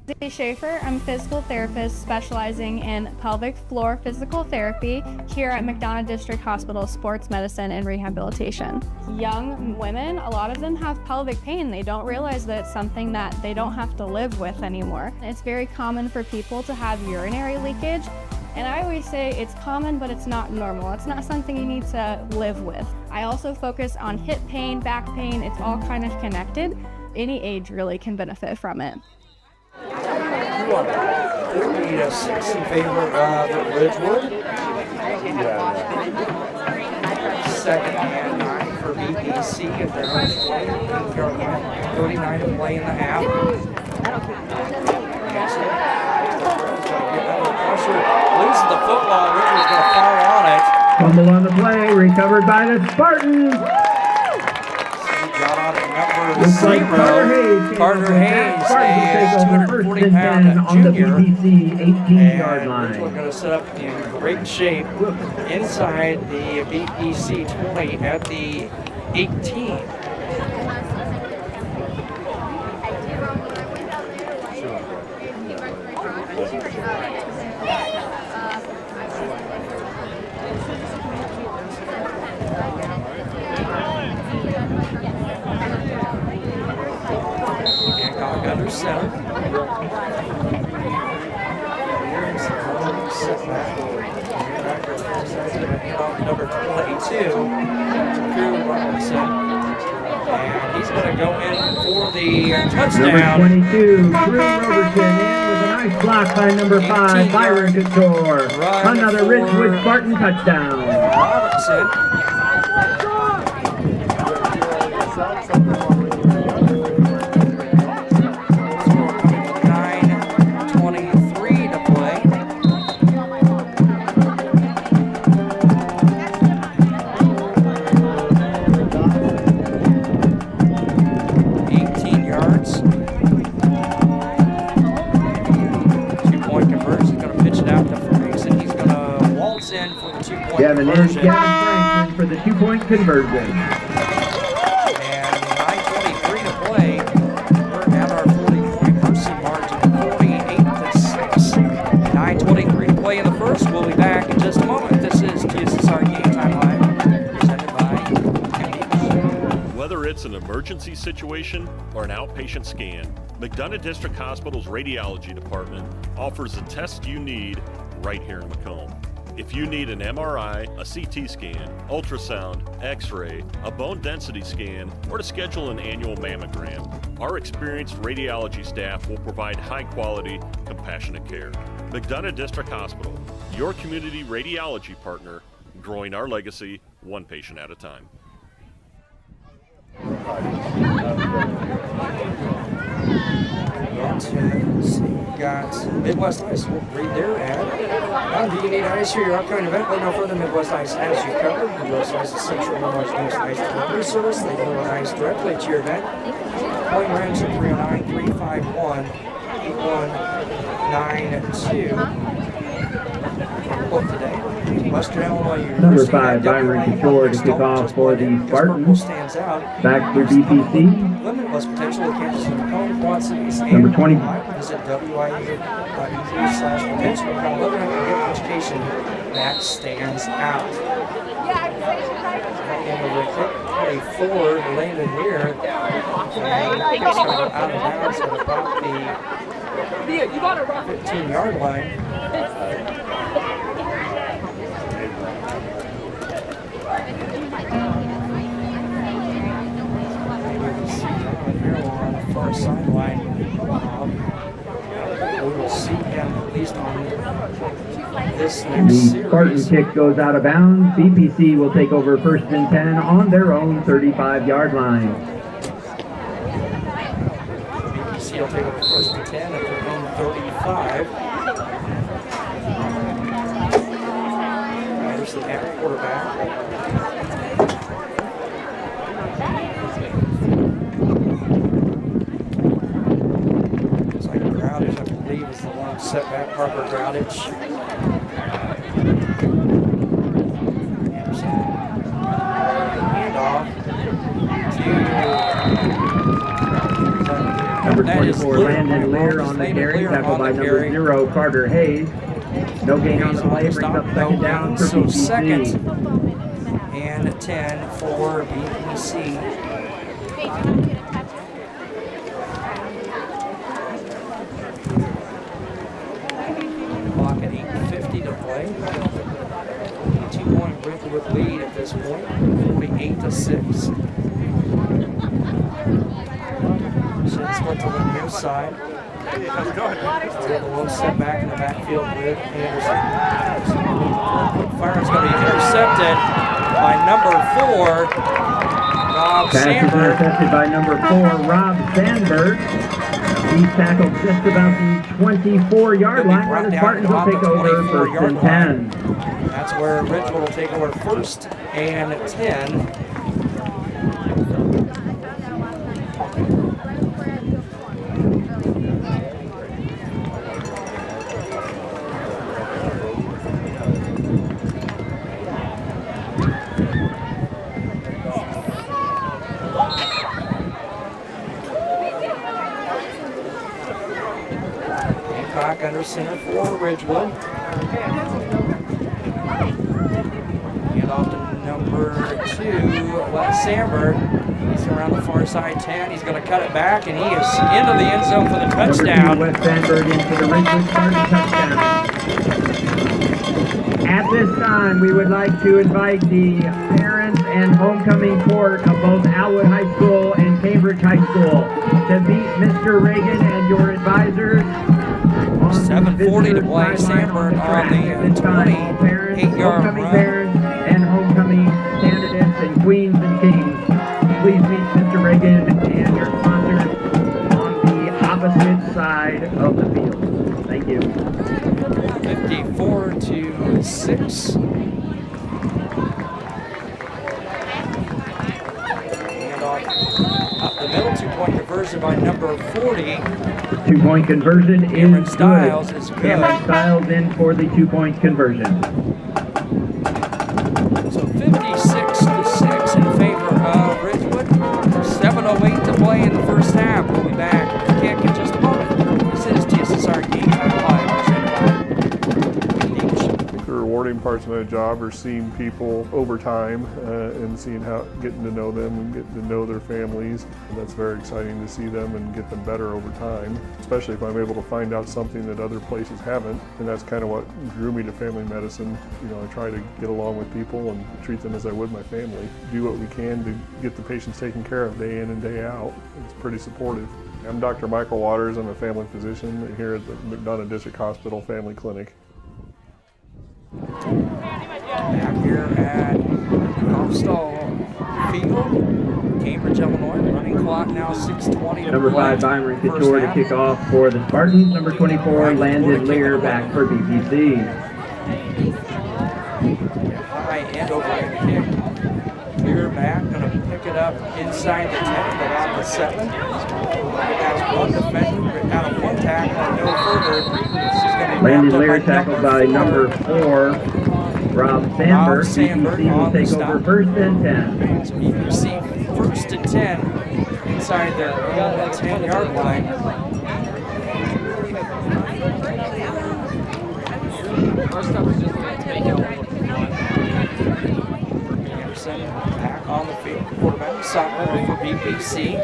Lindsay Schaefer. I'm a physical therapist specializing in pelvic floor physical therapy here at McDonough District Hospital Sports Medicine and Rehabilitation. Young women, a lot of them have pelvic pain. They don't realize that it's something that they don't have to live with anymore. It's very common for people to have urinary leakage. And I always say it's common, but it's not normal. It's not something you need to live with. I also focus on hip pain, back pain. It's all kind of connected. Any age really can benefit from it. 30-6 in favor of Ridgewood. Second and 9 for BPC at their own 20-yard line. 39 to play in the half. Loses the football. Ridgewood's going to fall on it. Fumble on the play, recovered by the Spartans. Got on at number Looks like 0. Carter Hayes, a 240-pound on the junior. BPC 18-yard And line. Ridgewood going to set up in great shape inside the BPC 20 at the 18. Under center. Number 22, Drew Robinson. And he's going to go in for the touchdown. Number 22, Drew Robertson in with a nice block by number 5, Byron Couture. Another Ridgewood Spartan touchdown. Robinson. Gavin Franklin for the 2-point conversion. And 9:23 to play. We're at our 40-point mercy margin, 48-6. 9:23 to play in the first. We'll be back in just a moment. This is TSSR Game Time Live, presented by MDH. Whether it's an emergency situation or an outpatient scan, McDonough District Hospital's radiology department offers the test you need right here in Macomb. If you need an MRI, a CT scan, ultrasound, x-ray, a bone density scan, or to schedule an annual mammogram, our experienced radiology staff will provide high-quality, compassionate care. McDonough District Hospital, your community radiology partner, growing our legacy one patient at a time. Got Midwest Ice. We'll read their ad. Do you need ice for your upcoming event? Let no further. Midwest Ice has you covered. Midwest Ice is Central Illinois' newest ice delivery service. They deliver ice directly to your event. Calling range at 309-351-8192. Book today. Western Illinois Number 5, Byron Couture to kick off for the Spartans. Back for BPC. Limitless potential of campus in Macomb, Quad Cities, Number 20. Visit WIU.edu/potential. Call 1100 education that stands out. And over play forward, landed here. And out of bounds at about the 15-yard line. Far sideline. We will see him at least on this next The series. Spartan kick goes out of bounds. BPC will take over 1st and 10 on their own 35-yard line. BPC will take over 1st and 10 at their own 35. Anderson at quarterback. Is the long setback, Harper Groudage. number That is 24, Landon Lear on the carry, tackled by number 0, Carter Hayes. No gain on the play, brings up second down for So BPC. second and 10 for BPC. Clock at 8:50 to play. 2-point Ridgewood lead at this point, 48-6. Should split to the near side. A little setback in the backfield with Anderson. Fire is going to be intercepted by number 4, Rob Pass is Sandberg. intercepted by number 4, Rob Sandberg. He's tackled just about the 24-yard line, where the Spartans will take over first and 10. That's where Ridgewood will take over first and 10. Under center for Ridgewood. And off to number 2, Wes Sandberg. He's around the far side 10. He's going to cut it back, and he is into the end zone for the touchdown. Number 2, Wes Sandberg into the Ridgewood Spartan touchdown. At this time, we would like to invite the parents and homecoming court of both Alwood High School and Cambridge High School to meet Mr. Reagan and your advisors. 7:40 to play. Sandberg on the 28-yard homecoming run. parents and homecoming candidates and queens and kings. Please meet Mr. Reagan and your sponsors on the opposite side of the field. Thank you. 54-6. And up the middle, 2-point conversion by number 40. 2-point conversion Cameron is Stiles good. is good. Cameron Stiles in for the 2-point conversion. So 56-6 in favor of Ridgewood. 7:08 to play in the first half. We'll be back. Kick in just a moment. This is TSSR Game Time Live. The rewarding parts of my job are seeing people over time and seeing how, getting to know them and getting to know their families. And that's very exciting to see them and get them better over time, especially if I'm able to find out something that other places haven't. And that's kind of what drew me to family medicine. You know, I try to get along with people and treat them as I would my family. Do what we can to get the patients taken care of day in and day out. It's pretty supportive. I'm Dr. Michael Waters. I'm a family physician here at the McDonough District Hospital Family Clinic. Back here at Hofstall Field, Cambridge, Illinois. Running clock now 6:20 to Number play. 5, Byron Couture to kick off for the Spartans. Number 24, Landon Lear back for BPC. High end over end kick. Lear back, going to pick it up inside the 10, but out the 7. That's one defender out of one tackle, no further. Landon Lear tackled by number 4, Rob Sandberg. BPC will take over first and 10. So BPC first and 10 inside their own 10-yard line. Anderson back on the field. Quarterback Sutton for BPC.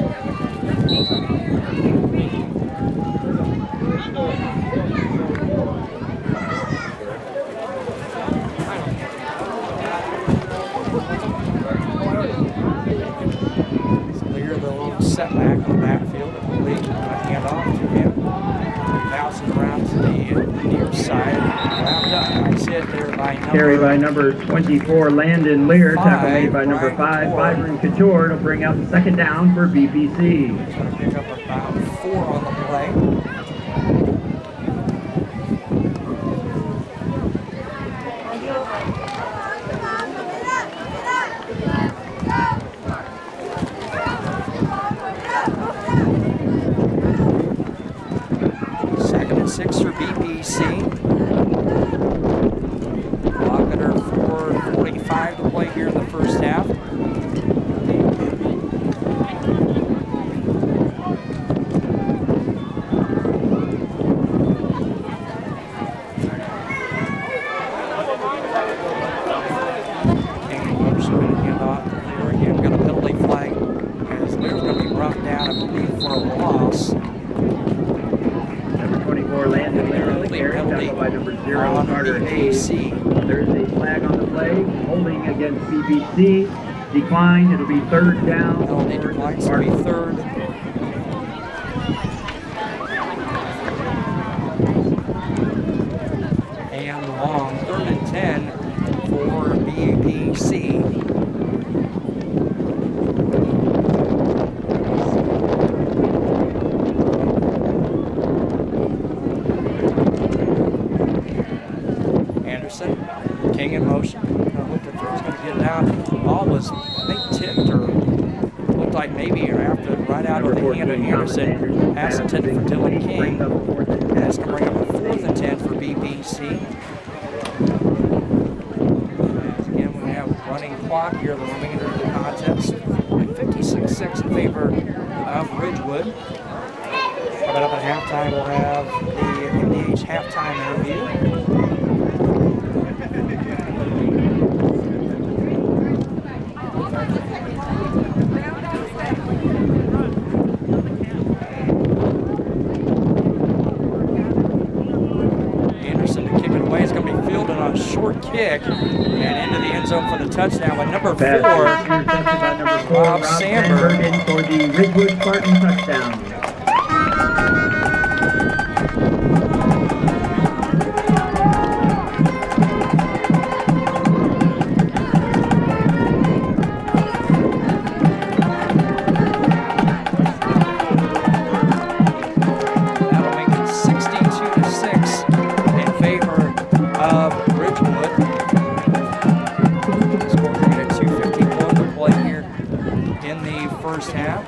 Clear the little setback on the backfield. Lead hand off to him. Bounces around to the near side. Wrapped up. Nice hit there by number. Carry by number 24, Landon Lear. Tackle made by number 5, Byron Couture. To bring up second down for BPC. He's going to pick up about 4 on the play. Second and 6 for BPC. Clock under 4:45 to play here in the first half. BBC. There is a flag on the play, holding against BBC. Declined, it'll be third down. Penalty declines to be third. And long, 3rd and 10 for BBC. Anderson, King in motion. Looked at throw, he's going to get it out. Ball was, I think, tipped or looked like maybe right out of the hand of Anderson. Pass intended for Dylan King. And that's going to bring up a 4th and 10 for BBC. Again, we have running clock here, the remainder of the contest. 56-6 in favor of Ridgewood. Coming up at halftime, we'll have the MDH halftime interview. Short kick and into the end zone for the touchdown by number 4, Rob Sandberg. In for the Ridgewood Spartan touchdown. That'll make it 62-6 in favor of Ridgewood. Score coming at 2:51 to play here in the first half.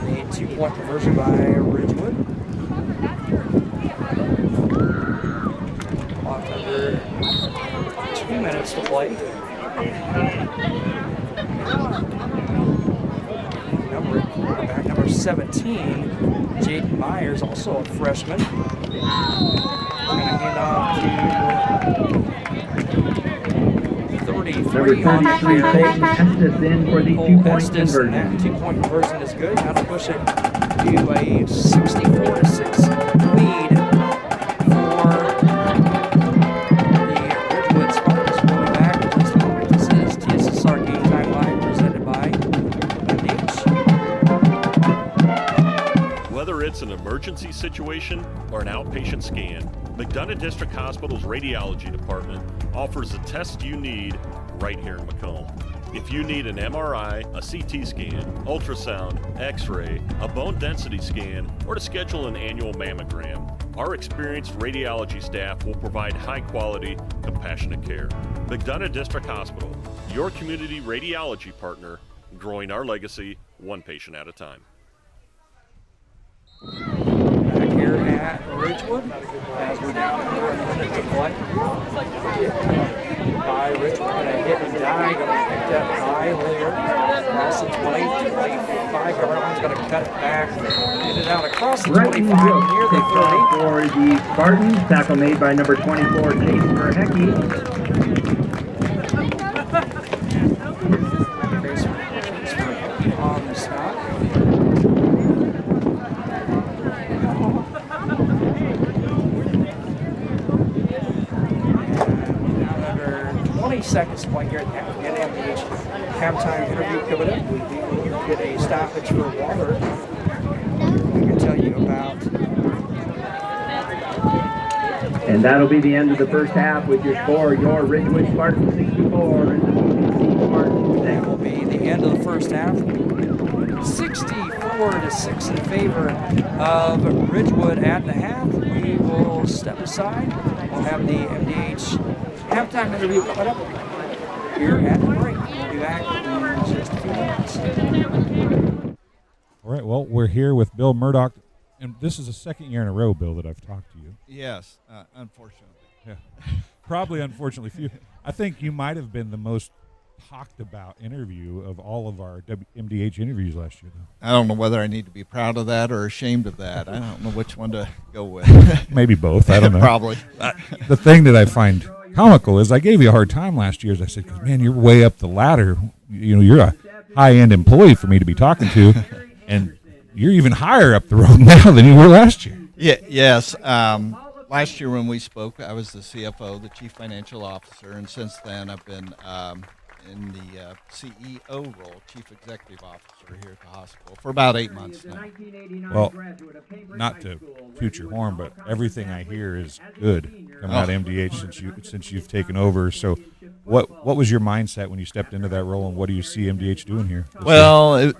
The 2-point conversion by Ridgewood. Clock under 2 minutes to play. Quarterback number 17, Jaden Myers, also a freshman. We're going to hand off to 33 on the Peyton Estes in for the 2-point conversion. That 2-point conversion is good. Now to push it to a 64-6 lead for the Ridgewood Spartans. Going back to just a moment. This is TSSR Game Time Live presented by MDH. Whether it's an emergency situation or an outpatient scan, McDonough District Hospital's radiology department offers the test you need right here in Macomb. If you need an MRI, a CT scan, ultrasound, x-ray, a bone density scan, or to schedule an annual mammogram, our experienced radiology staff will provide high-quality, compassionate care. McDonough District Hospital, your community radiology partner, growing our legacy one patient at a time. Back here at Ridgewood, as we're down here a minute to play. By Ridgewood, going to hit and die, going to pick that high layer. Across the 20, 25, everyone's going to cut it back. Get it out across the 25, near the 30. For the Spartans, tackle made by number 24, Jason Verhecke. On the stop. Under 20 seconds to play here at MDH halftime interview coming up. We will get a stoppage for water. We can tell you about. And that'll be the end of the first half with your score, your Ridgewood Spartans 64 and the BBC Spartans 6. That will be the end of the first half. 64-6 in favor of Ridgewood at the half. We will step aside. We'll have the MDH halftime interview coming up here at the break. We'll be back in just a few minutes. All right, well, we're here with Bill Murdoch, and this is the second year in a row, Bill, that I've talked to you. Yes, unfortunately. Yeah, probably unfortunately for you. I think you might have been the most talked about interview of all of our MDH interviews last year, though. I don't know whether I need to be proud of that or ashamed of that. I don't know which one to go with. Maybe both. I don't know. Probably. The thing that I find comical is I gave you a hard time last year. As I said, 'cause, man, you're way up the ladder. You know, high-end employee for me to be talking to, and you're even higher up the road now than you were last year. Yes. Last year when we spoke, I was the CFO, the Chief Financial Officer, and since then I've been in the CEO role, Chief Executive Officer here at the hospital for about 8 months now. Well, not to toot your horn, but everything I hear is good coming out of MDH since you've taken over. So, what was your mindset when you stepped into that role, and what do you see MDH doing here? Well,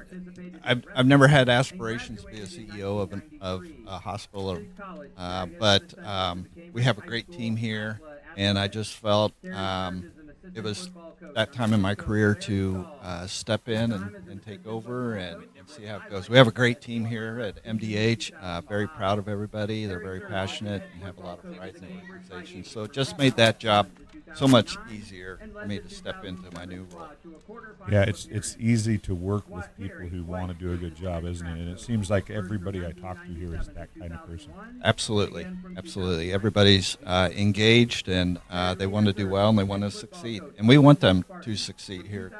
I've never had aspirations to be a CEO of a hospital, but we have a great team here, and I just felt it was that time in my career to step in and take over and see how it goes. We have a great team here at MDH, very proud of everybody. They're very passionate and have a lot of pride in the organization. So it just made that job so much easier for me to step into my new role. Yeah, it's easy to work with people who want to do a good job, isn't it? And it seems like everybody I talk to here is that kind of person. Absolutely. Everybody's engaged, and they want to do well, and they want to succeed. And we want them to succeed here.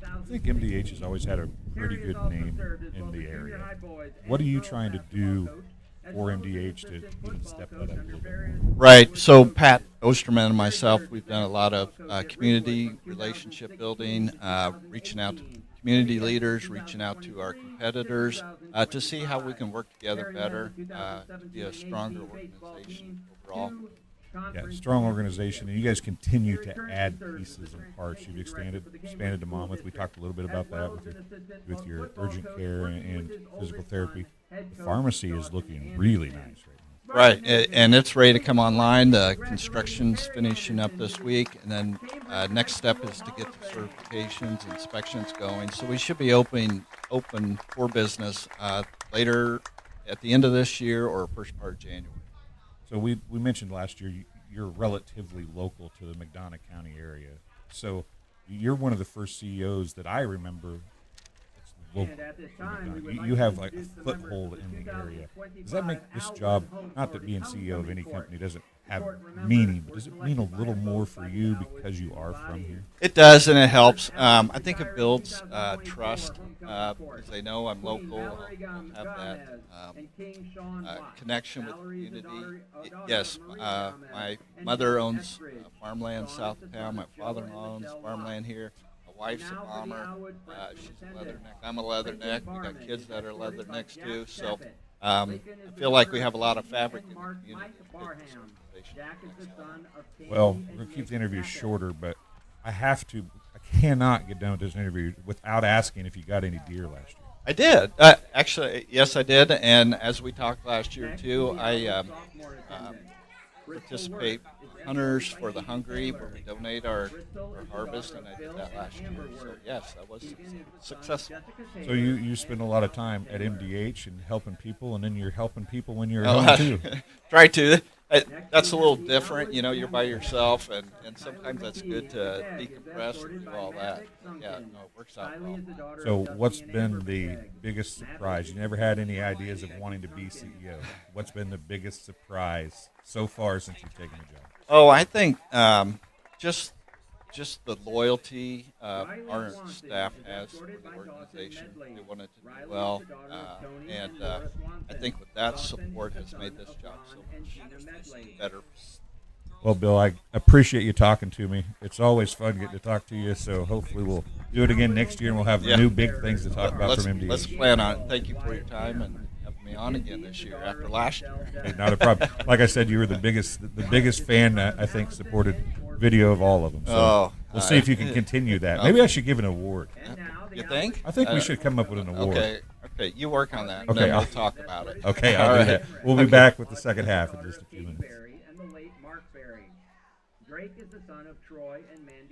I think MDH has always had a pretty good name in the area. What are you trying to do for MDH to even step that up a little bit more? Right. So Pat Osterman and myself, we've done a lot of community relationship building, reaching out to community leaders, reaching out to our competitors to see how we can work together better to be a stronger organization overall. Yeah, strong organization, and you guys continue to add pieces and parts. You've expanded to Monmouth. We talked a little bit about that with your urgent care and physical therapy. The pharmacy is looking really nice right now. Right, and it's ready to come online. The construction's finishing up this week, and then next step is to get the certifications, inspections going. So we should be open for business later at the end of this year or first part of January. So we mentioned last year you're relatively local to the McDonough County area. So you're one of the first CEOs that I remember that's local. You have like a foothold in the area. Does that make this job, not that being CEO of any company doesn't have meaning, but does it mean a little more for you because you are from here? It does, and it helps. I think it builds trust because they know I'm local. I'll have that connection with the community. Yes, my mother owns farmland south of town. My father-in-law owns farmland here. My wife's a farmer. She's a leatherneck. I'm a leatherneck. We got kids that are leathernecks too. So I feel like we have a lot of fabric in the community. Well, we're going to keep the interview shorter, but I cannot get done with this interview without asking if you got any deer last year. I did. Actually, yes, I did. And as we talked last year, too, I participate Hunters for the Hungry, where we donate our harvest, and I did that last year. So, yes, that was successful. So you spend a lot of time at MDH and helping people, and then you're helping people when you're at home, too. Try to. That's a little different, you're by yourself, and sometimes that's good to decompress and do all that. Yeah, no, it works out well. So what's been the biggest surprise? You never had any ideas of wanting to be CEO. What's been the biggest surprise so far since you've taken the job? Oh, I think just the loyalty our staff has for the organization. They want it to do well, and I think with that support has made this job so much better. Well, Bill, I appreciate you talking to me. It's always fun getting to talk to you, so hopefully we'll do it again next year, and we'll have new big things to talk about from MDH. Let's plan on it. Thank you for your time and having me on again this year after last year. Hey, not a problem. Like I said, you were the biggest fan that I think supported video of all of them. So we'll see if you can continue that. Maybe I should give an award. You think? I think we should come up with an award. Okay, you work on that. Okay, then we'll talk about it. Okay, I'll do that. We'll be back with the second half in just a few minutes.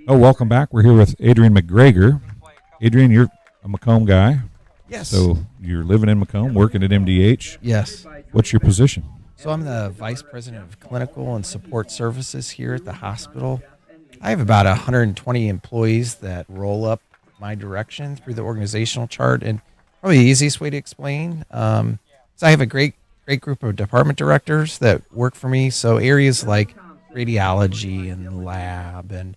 Oh, welcome back. We're here with Adrian McGregor. Adrian, you're a Macomb guy. Yes. So you're living in Macomb, working at MDH. Yes. What's your position? So I'm the Vice President of Clinical and Support Services here at the hospital. I have about 120 employees that roll up my direction through the organizational chart. And probably the easiest way to explain, so I have a great group of department directors that work for me. So areas like radiology and lab and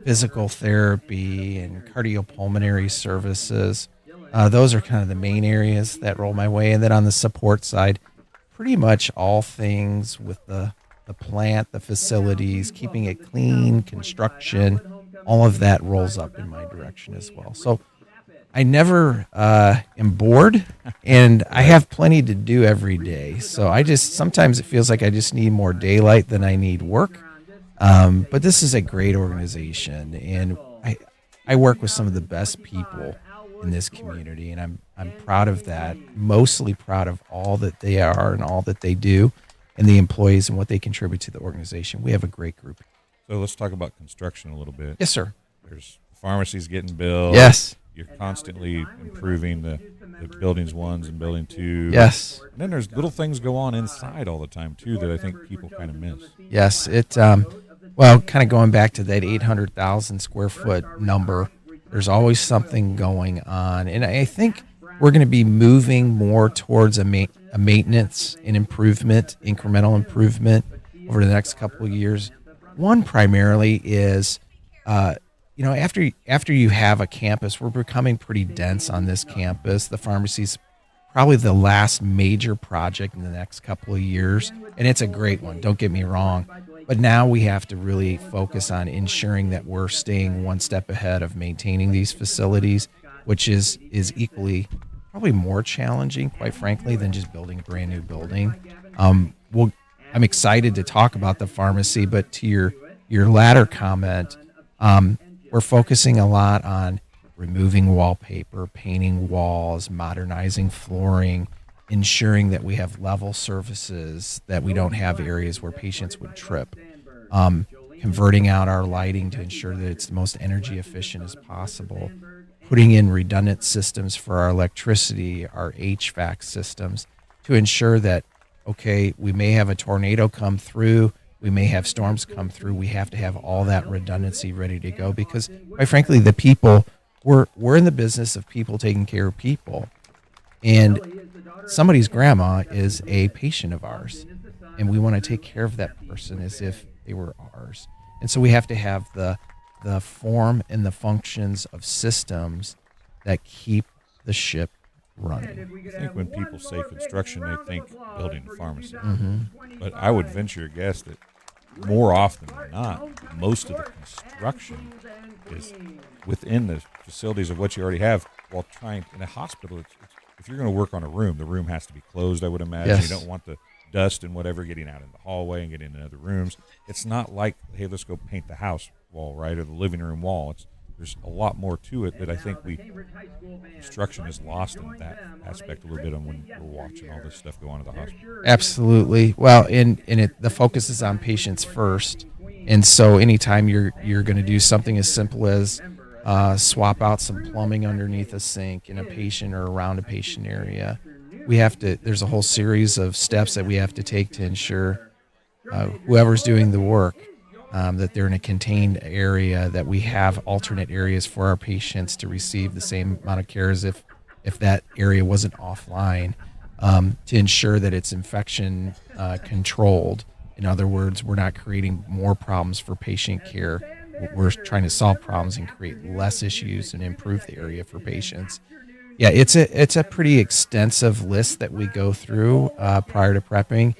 physical therapy and cardiopulmonary services. Those are kind of the main areas that roll my way. And then on the support side, pretty much all things with the plant, the facilities, keeping it clean, construction, all of that rolls up in my direction as well. So I never am bored, and I have plenty to do every day. So sometimes it feels like I just need more daylight than I need work. But this is a great organization, and I work with some of the best people in this community, and I'm proud of that. Mostly proud of all that they are and all that they do, and the employees and what they contribute to the organization. We have a great group. So let's talk about construction a little bit. Yes, sir. There's pharmacies getting built. Yes. You're constantly improving the buildings 1 and building 2. Yes. And then there's little things go on inside all the time too that I think people kind of miss. Yes, well, kind of going back to that 800,000 square foot number, there's always something going on. And I think we're going to be moving more towards a maintenance and improvement, incremental improvement over the next couple of years. One primarily is, after you have a campus, we're becoming pretty dense on this campus. The pharmacy's probably the last major project in the next couple of years, and it's a great one, don't get me wrong. But now we have to really focus on ensuring that we're staying one step ahead of maintaining these facilities, which is equally, probably more challenging, quite frankly, than just building a brand new building. I'm excited to talk about the pharmacy, but to your latter comment, we're focusing a lot on removing wallpaper, painting walls, modernizing flooring, ensuring that we have level surfaces, that we don't have areas where patients would trip, converting out our lighting to ensure that it's the most energy efficient as possible, putting in redundant systems for our electricity, our HVAC systems, to ensure that, okay, we may have a tornado come through, we may have storms come through, we have to have all that redundancy ready to go, because quite frankly, the people, we're in the business of people taking care of people. And somebody's grandma is a patient of ours, and we want to take care of that person as if they were ours. And so we have to have the form and the functions of systems that keep the ship running. I think when people say construction, they think building a pharmacy. Mm-hmm. But I would venture a guess that more often than not, most of the construction is within the facilities of what you already have. While trying in a hospital, if you're going to work on a room, the room has to be closed, I would imagine. Yes. You don't want the dust and whatever getting out in the hallway and getting into other rooms. It's not like, hey, let's go paint the house wall, right, or the living room wall. There's a lot more to it that I think construction is lost in that aspect a little bit on when we're watching all this stuff go on at the hospital. Absolutely. Well, the focus is on patients first. And so anytime you're going to do something as simple as swap out some plumbing underneath a sink in a patient or around a patient area, there's a whole series of steps that we have to take to ensure whoever's doing the work, that they're in a contained area, that we have alternate areas for our patients to receive the same amount of care as if that area wasn't offline, to ensure that it's infection controlled. In other words, we're not creating more problems for patient care. We're trying to solve problems and create less issues and improve the area for patients. Yeah, it's a pretty extensive list that we go through prior to prepping.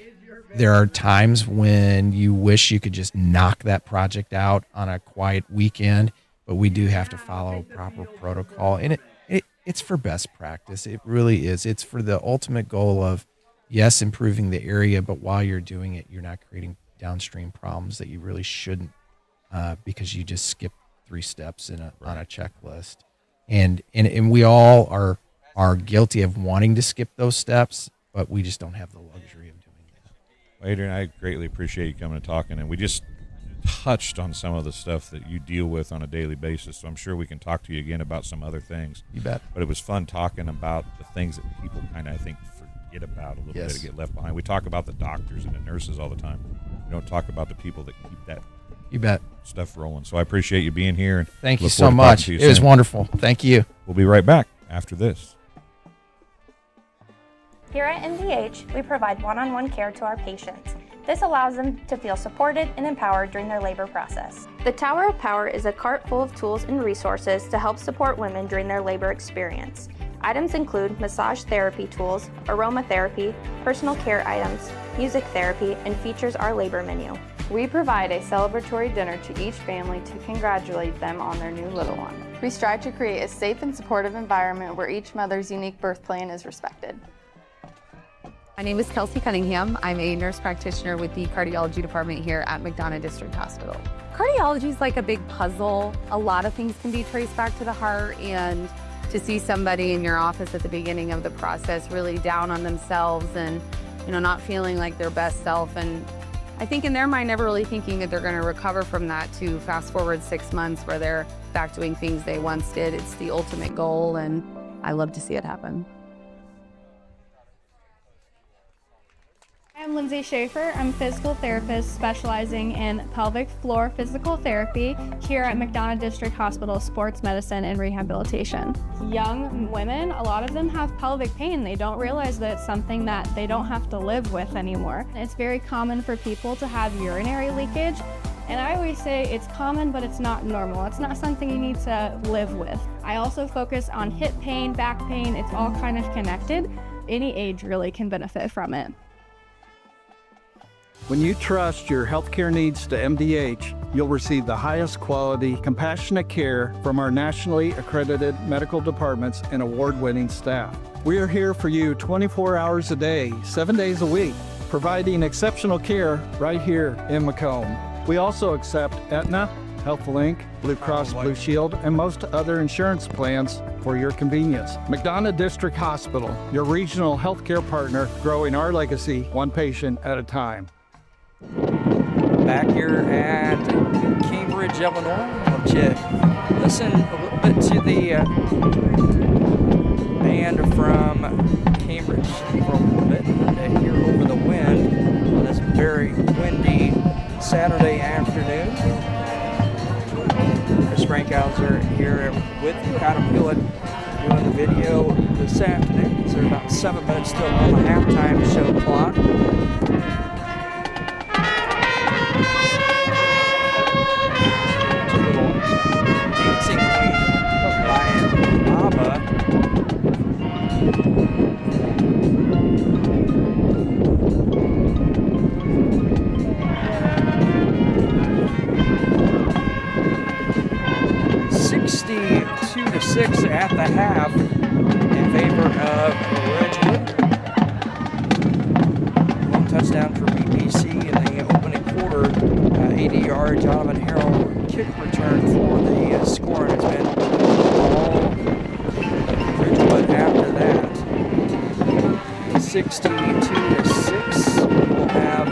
There are times when you wish you could just knock that project out on a quiet weekend, but we do have to follow proper protocol, and it's for best practice. It really is. It's for the ultimate goal of, yes, improving the area, but while you're doing it, you're not creating downstream problems that you really shouldn't, because you just skip 3 steps on a checklist. And we all are guilty of wanting to skip those steps, but we just don't have the luxury of doing that. Well, Adrian, I greatly appreciate you coming and talking, and we just touched on some of the stuff that you deal with on a daily basis, so I'm sure we can talk to you again about some other things. You bet. But it was fun talking about the things that people kind of, I think, forget about a little bit, to get left behind. We talk about the doctors and the nurses all the time. We don't talk about the people that keep that You bet. stuff rolling. So I appreciate you being here. And thank you so much. It was wonderful. Thank you. We'll be right back after this. Here at MDH, we provide one-on-one care to our patients. This allows them to feel supported and empowered during their labor process. The Tower of Power is a cart full of tools and resources to help support women during their labor experience. Items include massage therapy tools, aromatherapy, personal care items, music therapy, and features our labor menu. We provide a celebratory dinner to each family to congratulate them on their new little one. We strive to create a safe and supportive environment where each mother's unique birth plan is respected. My name is Kelsey Cunningham. I'm a nurse practitioner with the cardiology department here at McDonough District Hospital. Cardiology is like a big puzzle. A lot of things can be traced back to the heart, and to see somebody in your office at the beginning of the process really down on themselves and not feeling like their best self, and I think in their mind never really thinking that they're going to recover from that, to fast forward 6 months where they're back doing things they once did. It's the ultimate goal, and I love to see it happen. I'm Lindsay Schaefer. I'm a physical therapist specializing in pelvic floor physical therapy here at McDonough District Hospital Sports Medicine and Rehabilitation. Young women, a lot of them have pelvic pain. They don't realize that it's something that they don't have to live with anymore. It's very common for people to have urinary leakage, and I always say it's common, but it's not normal. It's not something you need to live with. I also focus on hip pain, back pain. It's all kind of connected. Any age really can benefit from it. When you trust your healthcare needs to MDH, you'll receive the highest quality, compassionate care from our nationally accredited medical departments and award-winning staff. We are here for you 24 hours a day, 7 days a week, providing exceptional care right here in Macomb. We also accept Aetna, HealthLink, Blue Cross Blue Shield, and most other insurance plans for your convenience. McDonough District Hospital, your regional healthcare partner, growing our legacy one patient at a time. Back here at Cambridge, Illinois, I'll let you listen a little bit to the band from Cambridge for a little bit to hear over the wind on this very windy Saturday afternoon. Chris Frankhauser here with Adam Hulett doing the video this afternoon. So there's about 7 minutes still on the halftime show clock. Dancing Queen by ABBA. .62-6 at the half in favor of Ridgewood. One touchdown for BBC in the opening quarter. 80-yard Jonathan Harrell kick return for the score, and it's been all Ridgewood after that. 62-6. We'll have a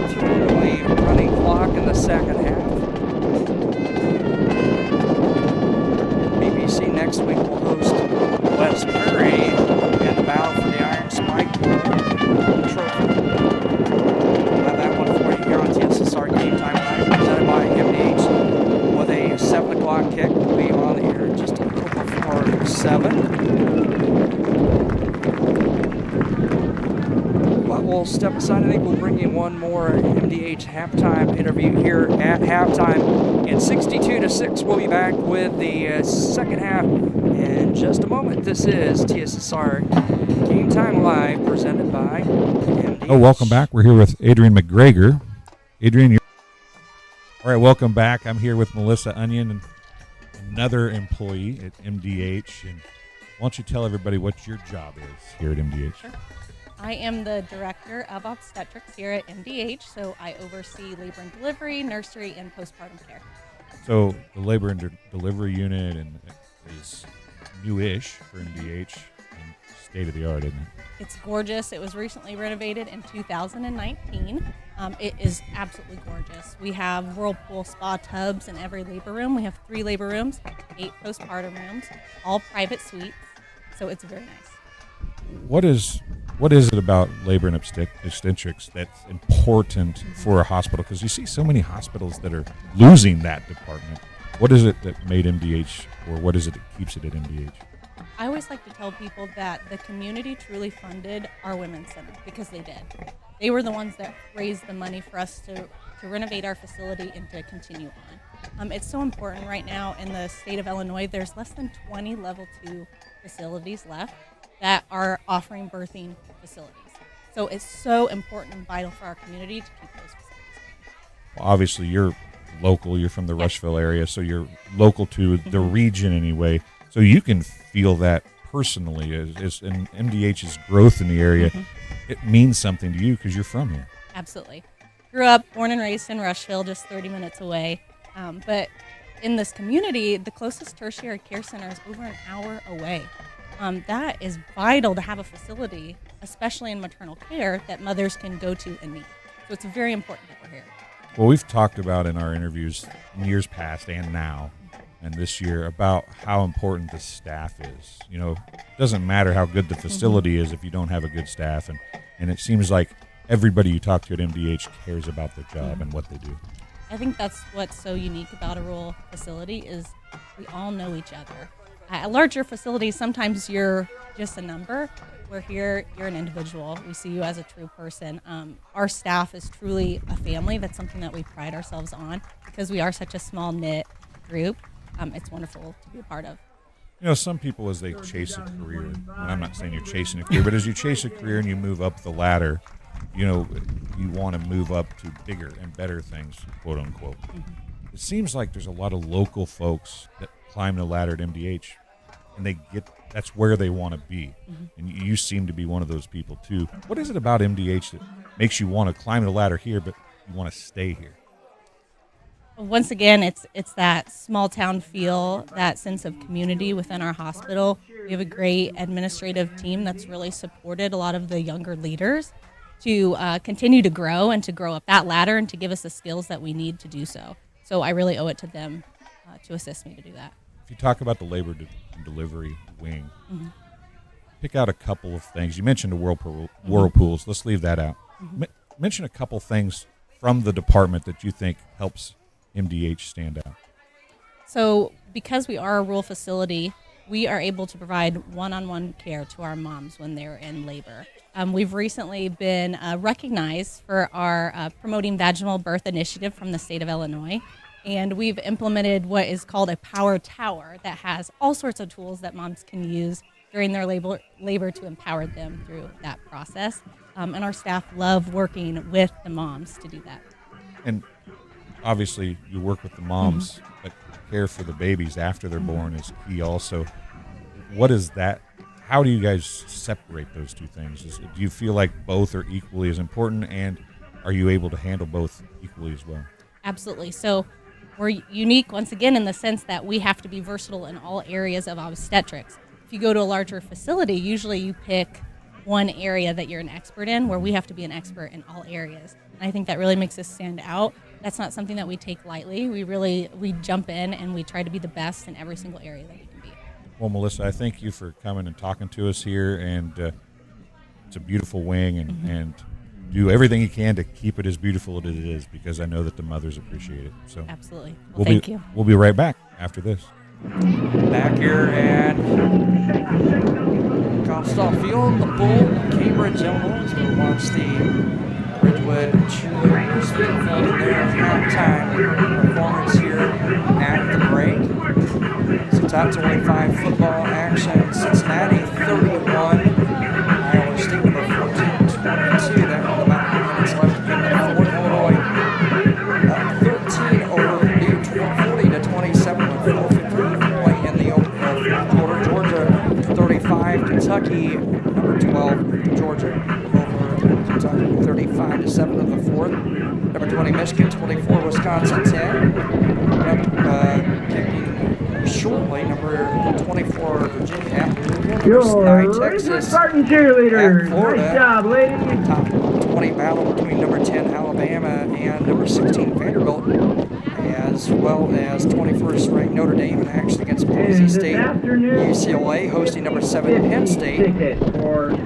continually running clock in the second half. BBC next week will host Hulett Prairie in the battle for the Iron Spike Trophy. We'll have that one for you here on TSSR Game Time Live, presented by MDH, with a 7 o'clock kick. We'll be on the air just a little before 7. But we'll step aside. I think we'll bring you one more MDH halftime interview here at halftime. In 62-6, we'll be back with the second half in just a moment. This is TSSR Game Time Live, presented by MDH. Oh, welcome back. We're here with Adrian McGregor. Adrian, all right, welcome back. I'm here with Melissa Onion, and another employee at MDH. And why don't you tell everybody what your job is here at MDH? Sure. I am the Director of Obstetrics here at MDH, so I oversee labor and delivery, nursery, and postpartum care. So the labor and delivery unit is newish for MDH and state-of-the-art, isn't it? It's gorgeous. It was recently renovated in 2019. It is absolutely gorgeous. We have whirlpool spa tubs in every labor room. We have 3 labor rooms, 8 postpartum rooms, all private suites, so it's very nice. What is it about labor and obstetrics that's important for a hospital? Because you see so many hospitals that are losing that department. What is it that made MDH, or what is it that keeps it at MDH? I always like to tell people that the community truly funded our women's center, because they did. They were the ones that raised the money for us to renovate our facility and to continue on. It's so important right now in the state of Illinois. There's less than 20 level 2 facilities left that are offering birthing facilities. So it's so important and vital for our community to keep those facilities going. Well, obviously, you're local. You're from the Rushville area, so you're local to the region anyway. So you can feel that personally as in MDH's growth in the area. It means something to you because you're from here. Absolutely. Grew up, born and raised in Rushville, just 30 minutes away. But in this community, the closest tertiary care center is over an hour away. That is vital to have a facility, especially in maternal care, that mothers can go to and need. So it's very important that we're here. Well, we've talked about in our interviews in years past and now and this year about how important the staff is. You know, it doesn't matter how good the facility is if you don't have a good staff. And it seems like everybody you talk to at MDH cares about their job and what they do. I think that's what's so unique about a rural facility is we all know each other. At larger facilities, sometimes you're just a number. Where here, you're an individual. We see you as a true person. Our staff is truly a family. That's something that we pride ourselves on because we are such a small knit group. It's wonderful to be a part of. You know, some people, as they chase a career, and I'm not saying you're chasing a career, but as you chase a career and you move up the ladder, you know, you want to move up to bigger and better things, quote unquote. It seems like there's a lot of local folks that climb the ladder at MDH, and that's where they want to be. And you seem to be one of those people too. What is it about MDH that makes you want to climb the ladder here, but you want to stay here? Once again, it's that small town feel, that sense of community within our hospital. We have a great administrative team that's really supported a lot of the younger leaders to continue to grow and to grow up that ladder and to give us the skills that we need to do so. So I really owe it to them to assist me to do that. If you talk about the labor and delivery wing, pick out a couple of things. You mentioned the whirlpools. Let's leave that out. Mention a couple things from the department that you think helps MDH stand out. So because we are a rural facility, we are able to provide one-on-one care to our moms when they're in labor. We've recently been recognized for our Promoting Vaginal Birth initiative from the state of Illinois. And we've implemented what is called a power tower that has all sorts of tools that moms can use during their labor to empower them through that process. And our staff love working with the moms to do that. And obviously you work with the moms, but care for the babies after they're born is key also. What is that? How do you guys separate those two things? Do you feel like both are equally as important, and are you able to handle both equally as well? Absolutely. So we're unique once again in the sense that we have to be versatile in all areas of obstetrics. If you go to a larger facility, usually you pick one area that you're an expert in, where we have to be an expert in all areas. And I think that really makes us stand out. That's not something that we take lightly. We jump in and we try to be the best in every single area that we can be. Well, Melissa, I thank you for coming and talking to us here, and it's a beautiful wing, and do everything you can to keep it as beautiful as it is, because I know that the mothers appreciate it. So absolutely. Well, thank you. We'll be right back after this. Back here at Comstock Field, the Bull, Cambridge, Illinois, as we watch the Ridgewood cheerleaders fulfilling their halftime performance here at the break. So top 25 football action, Cincinnati 31, Iowa State number 14-22. That was about minutes left in the fourth. Illinois 13 over Purdue, 40-27 with 4:53 play in the fourth quarter. Georgia 35, Kentucky number 12, Georgia over Kentucky 35-7 in the fourth. Number 20 Michigan, 24 Wisconsin 10. Kicking shortly, number 24 Virginia at Louisville. Number 9 Texas Spartan cheerleaders. at Florida. Nice job, ladies. Top 20 battle between number 10 Alabama and number 16 Vanderbilt, as well as 21st ranked Notre Dame in action against Boise State. UCLA hosting number 7 Penn State. Number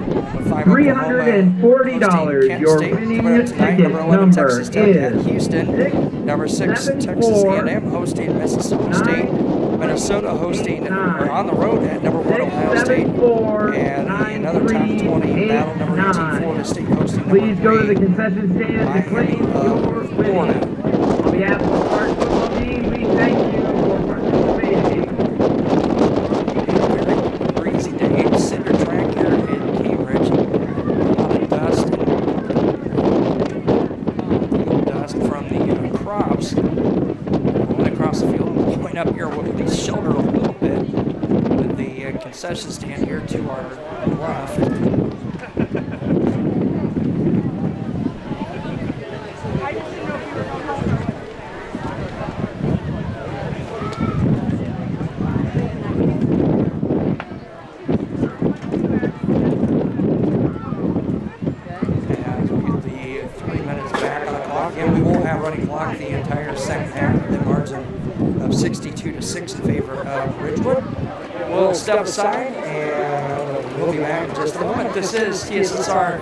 5, Oklahoma $340. Kent Your State. winning Coming up tonight, ticket number 11, Texas Tech at is Houston. Number 6, Texas A&M hosting Mississippi State. Minnesota hosting or on the road at number 1, Ohio State. And another top 20 battle, number 18, Florida State hosting number 3. Please go to the concession stand to claim your Florida. On behalf of the Spartan football team, we thank you for participating. Very breezy day. Cinder track here in Cambridge. A lot of dust. Dust from the crops going across the field. Going up here, we'll be sheltered a little bit with the concession stand here to our left. The entire second half with a margin of 62-6 in favor of Ridgewood. We'll step aside and we'll be back in just a moment. This is TSSR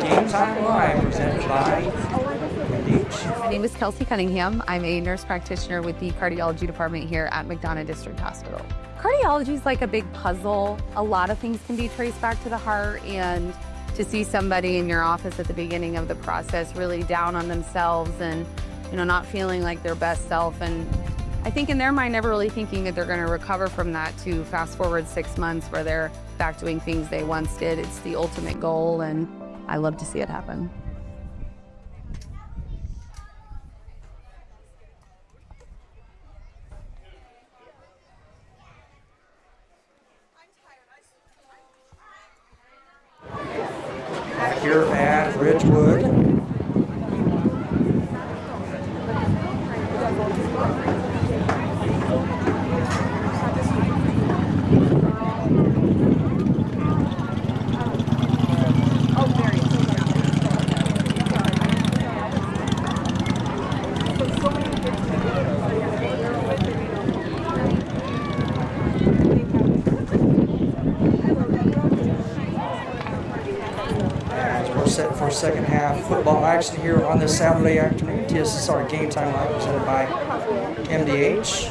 Game Time Live presented by MDH. My name is Kelsey Cunningham. I'm a nurse practitioner with the cardiology department here at McDonough District Hospital. Cardiology is like a big puzzle. A lot of things can be traced back to the heart, and to see somebody in your office at the beginning of the process really down on themselves and not feeling like their best self, and I think in their mind never really thinking that they're going to recover from that, to fast forward 6 months where they're back doing things they once did. It's the ultimate goal, and I love to see it happen. Here at Ridgewood. Set for second half football action here on this Saturday afternoon. TSSR Game Time Live presented by MDH.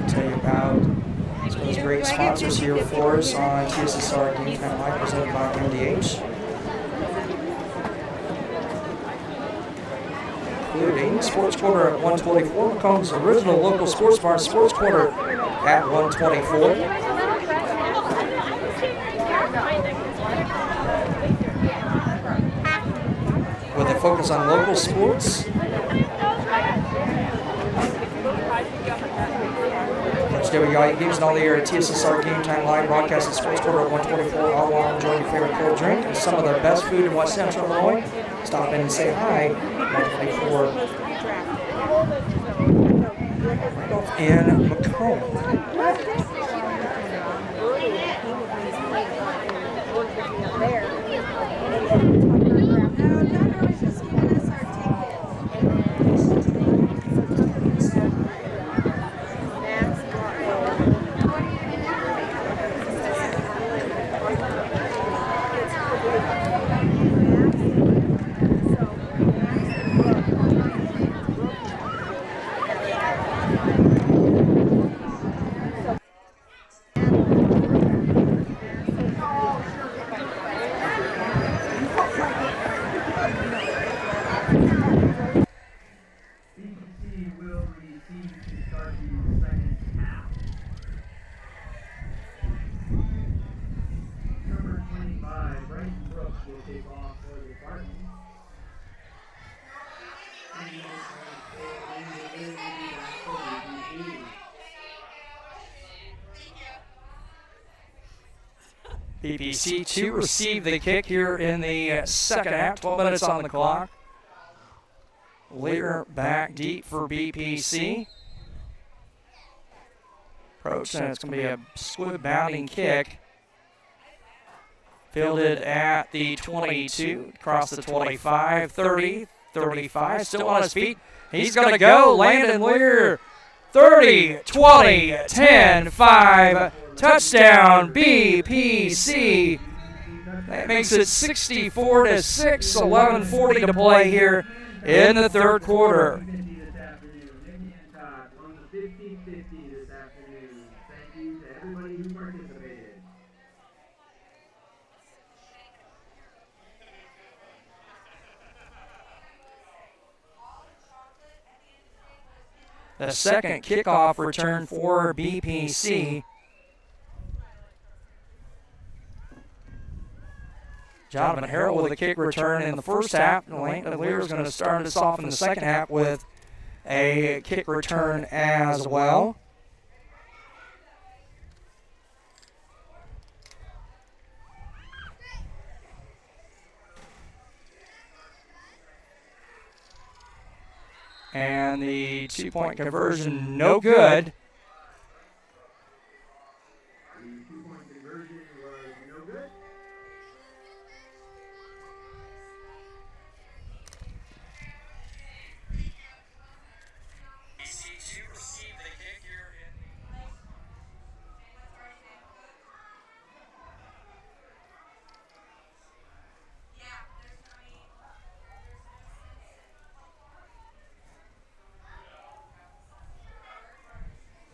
Tell you about some of those great sponsors here for us on TSSR Game Time Live presented by MDH. Including Sports Corner at 124, Macomb's original local sports bar, Sports Corner at 124. With a focus on local sports. WI games and all the air at TSSR Game Time Live broadcast at Sports Corner at 124. All while enjoying your favorite cold drink and some of the best food in West Central Illinois. Stop in and say hi. 124 in Macomb. BPC to receive the kick here in the second half. 12 minutes on the clock. Lear back deep for BPC. Approach, and it's going to be a squib bounding kick. Fielded at the 22, across the 25, 30, 35, still on his feet. He's going to go. Landon Lear 30, 20, 10, 5, touchdown BPC. That makes it 64-6, 11:40 to play here in the third quarter. The second kickoff return for BPC. Jonathan Harrell with a kick return in the first half. Landon Lear is going to start us off in the second half with a kick return as well. And the two-point conversion, no good.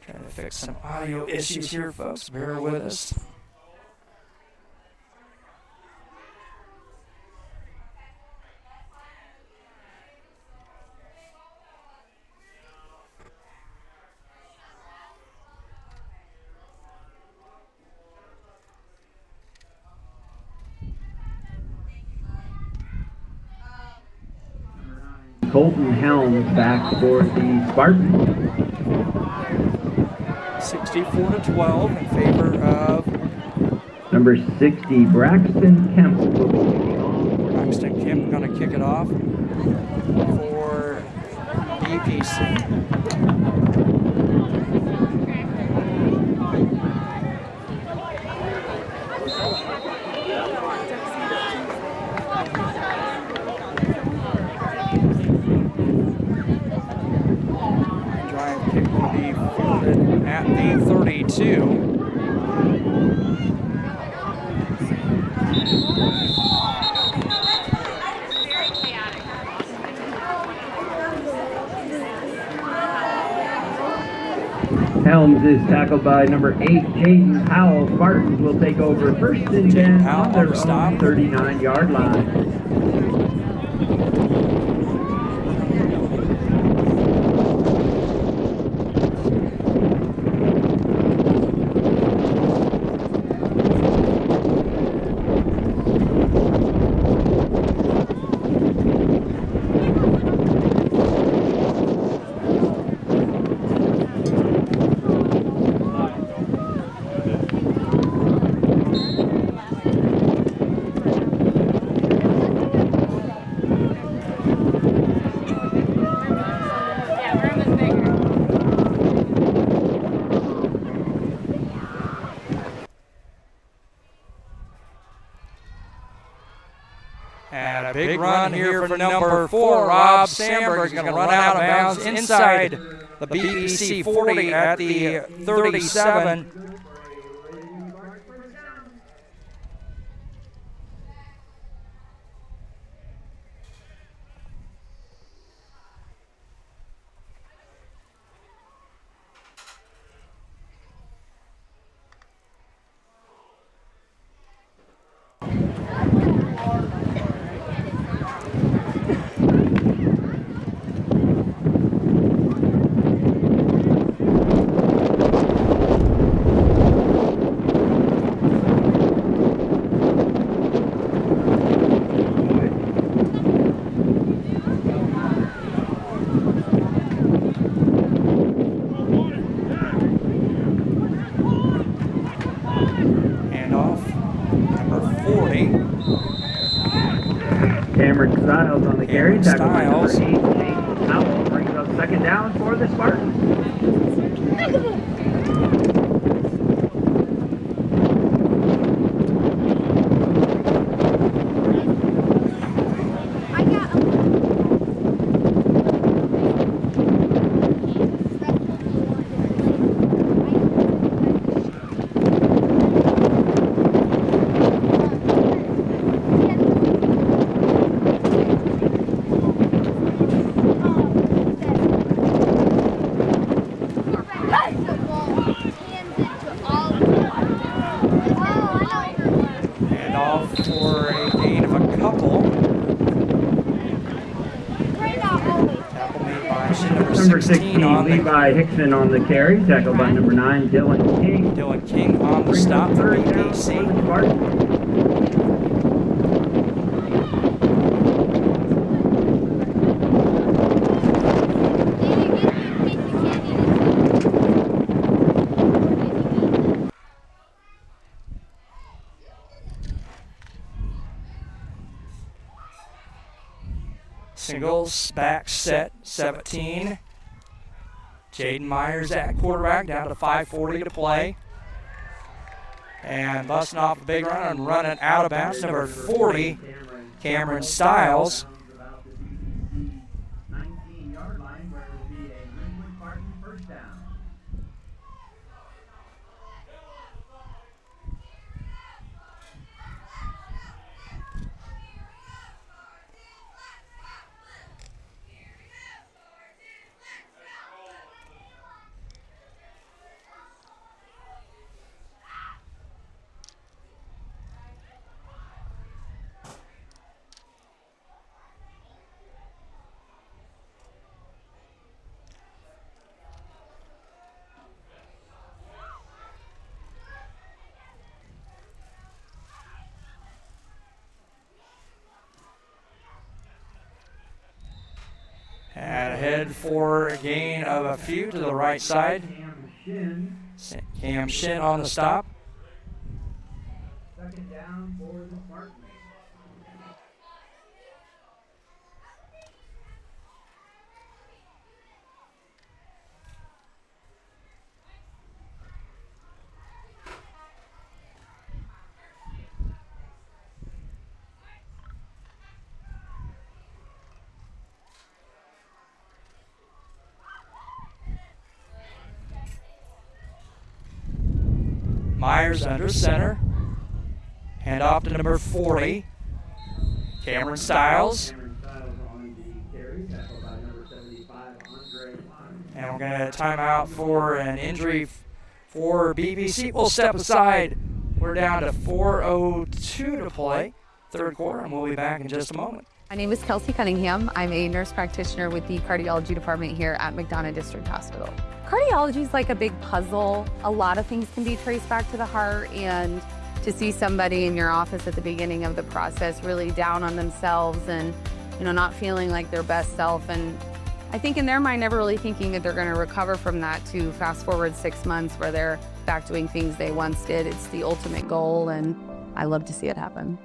Trying to fix some audio issues here, folks. Bear with us. Colton Helms back for the Spartans. 64-12 in favor of number 60, Braxton Kemp. Braxton Kemp going to kick it off for BPC. Drive kick will be fielded at the 32. Helms is tackled by number 8, Jaden Powell. Spartans will take over first and 10 on their own 39-yard line. And a big run here for number 4, Rob Sandberg is going to run out of bounds inside the BPC 40 at the 37. Styles on the carry. Tackle by number 8, Jaden Powell brings up second down for the Spartans. number 16, on the Levi Hickson on the carry, tackled by number 9, Dylan King. Dylan King on the stop for BPC. Singles, back set 17. Jaden Myers at quarterback, down to 5:40 to play. And busting off a big run and running out of bounds, number 40, Cameron Stiles. And ahead for a gain of a few to the right side. Cam Shin on the stop. Second down for the Spartans. Myers under center. Hand off to number 40, Cameron Stiles. And we're going to time out for an injury for BBC. We'll step aside. We're down to 4:02 to play, third quarter, and we'll be back in just a moment. My name is Kelsey Cunningham. I'm a nurse practitioner with the cardiology department here at McDonough District Hospital. Cardiology is like a big puzzle. A lot of things can be traced back to the heart, and to see somebody in your office at the beginning of the process really down on themselves and, not feeling like their best self, and I think in their mind never really thinking that they're going to recover from that, to fast forward 6 months where they're back doing things they once did. It's the ultimate goal, and I love to see it happen.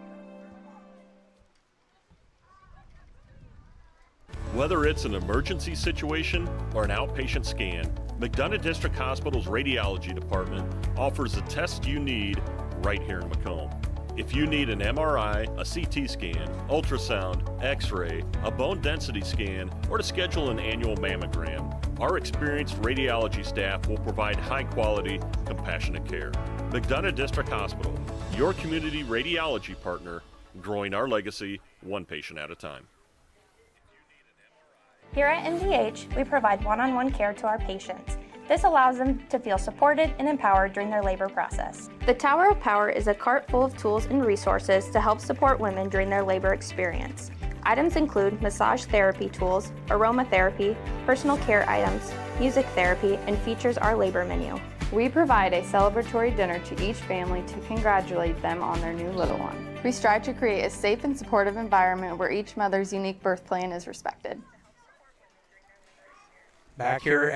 Whether it's an emergency situation or an outpatient scan, McDonough District Hospital's radiology department offers the test you need right here in Macomb. If you need an MRI, a CT scan, ultrasound, x-ray, a bone density scan, or to schedule an annual mammogram, our experienced radiology staff will provide high-quality, compassionate care. McDonough District Hospital, your community radiology partner, growing our legacy one patient at a time. Here at MDH, we provide one-on-one care to our patients. This allows them to feel supported and empowered during their labor process. The Tower of Power is a cart full of tools and resources to help support women during their labor experience. Items include massage therapy tools, aromatherapy, personal care items, music therapy, and features our labor menu. We provide a celebratory dinner to each family to congratulate them on their new little one. We strive to create a safe and supportive environment where each mother's unique birth plan is respected. Back here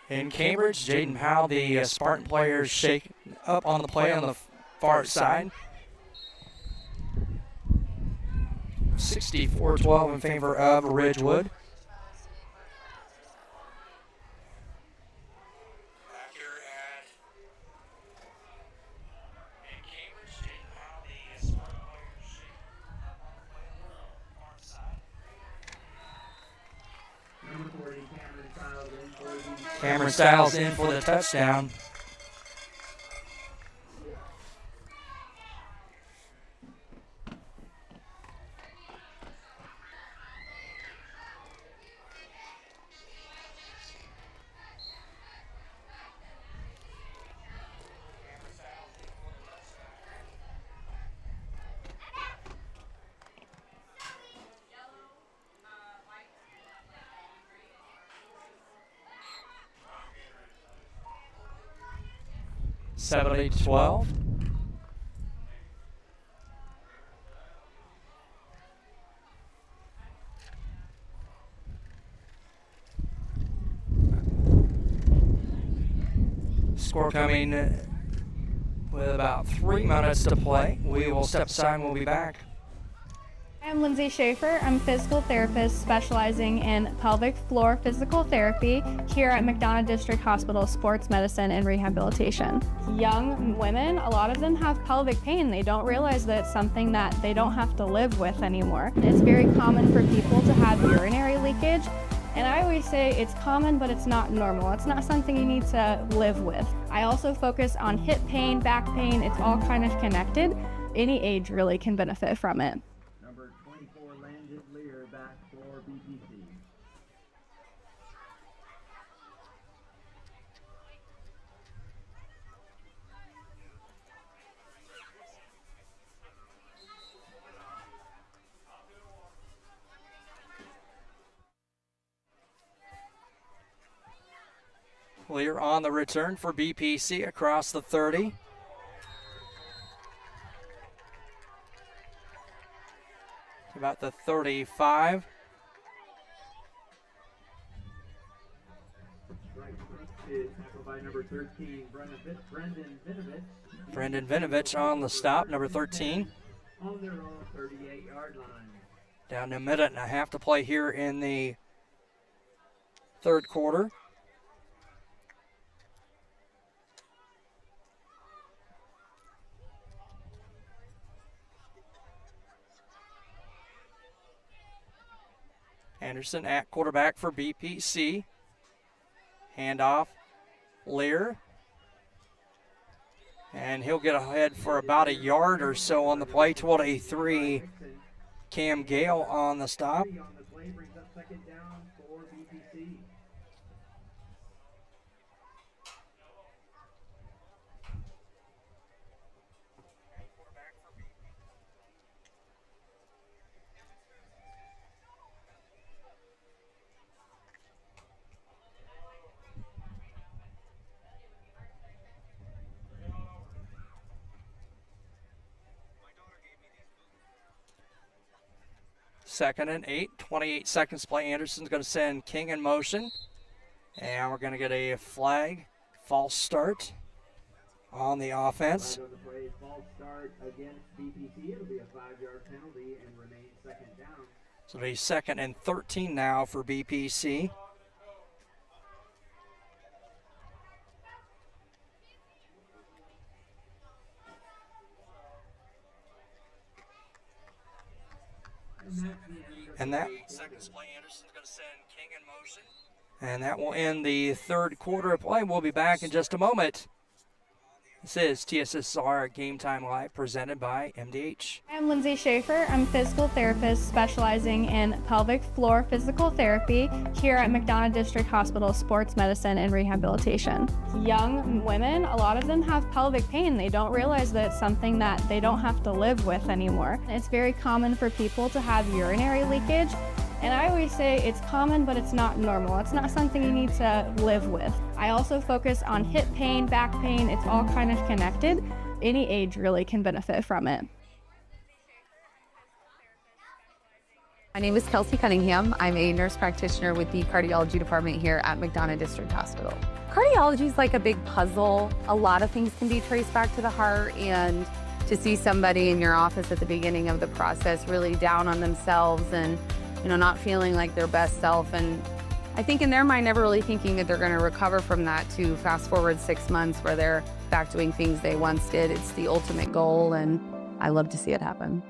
in Cambridge, Jaden Powell, the Spartan player, shake up on the play on the far side. 64-12 in favor of Ridgewood. Cameron Stiles in for the touchdown. 70-12. Score coming with about 3 minutes to play. We will step aside and we'll be back. I'm Lindsay Schaefer. I'm a physical therapist specializing in pelvic floor physical therapy here at McDonough District Hospital Sports Medicine and Rehabilitation. Young women, a lot of them have pelvic pain. They don't realize that it's something that they don't have to live with anymore. It's very common for people to have urinary leakage. And I always say it's common, but it's not normal. It's not something you need to live with. I also focus on hip pain, back pain. It's all kind of connected. Any age really can benefit from it. Number 24, Landon Lear, back for BPC. Lear on the return for BPC across the 30. About the 35. By number 13, Brendan Vinovich. Brendan Vinovich on the stop, number 13. On their own 38-yard line. Down to a minute and a half to play here in the third quarter. Anderson at quarterback for BPC. Handoff, Lear. And he'll get ahead for about a yard or so on the play. 12-3. Cam Gale on the stop. Second and 8, 28 seconds to play. Anderson's going to send King in motion. And we're going to get a flag, false start on the offense. False start against BPC. It'll be a 5-yard penalty and remain second down. So it'll be second and 13 now for BPC. And that And that will end the third quarter of play. We'll be back in just a moment. This is TSSR Game Time Live, presented by MDH. I'm Lindsay Schaefer. I'm a physical therapist specializing in pelvic floor physical therapy here at McDonough District Hospital Sports Medicine and Rehabilitation. Young women, a lot of them have pelvic pain. They don't realize that it's something that they don't have to live with anymore. It's very common for people to have urinary leakage. And I always say it's common, but it's not normal. It's not something you need to live with. I also focus on hip pain, back pain. It's all kind of connected. Any age really can benefit from it. My name is Kelsey Cunningham. I'm a nurse practitioner with the cardiology department here at McDonough District Hospital. Cardiology is like a big puzzle. A lot of things can be traced back to the heart, and to see somebody in your office at the beginning of the process really down on themselves and not feeling like their best self, and I think in their mind never really thinking that they're going to recover from that, to fast forward 6 months where they're back doing things they once did. It's the ultimate goal, and I love to see it happen.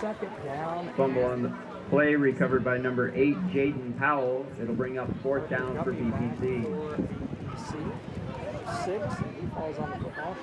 second down. Fumble on the play recovered by number 8, Jaden Powell. It'll bring up 4th down for BPC. BPC. 6, and he falls on the football.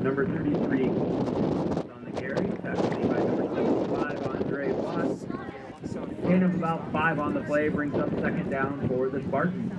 Number 33 on the carry. That's made by number 65, Andre Watts. Gain of about 5 on the play brings up 2nd down for the Spartans.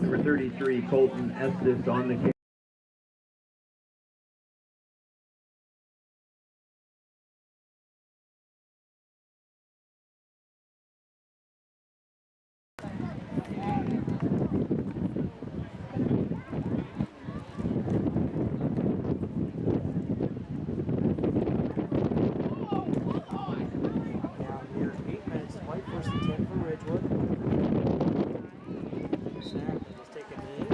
Number 33, Colton Estes on the carry. Now here, 8 minutes to play. 1st and 10 for Ridgewood. Snap, and just take a knee.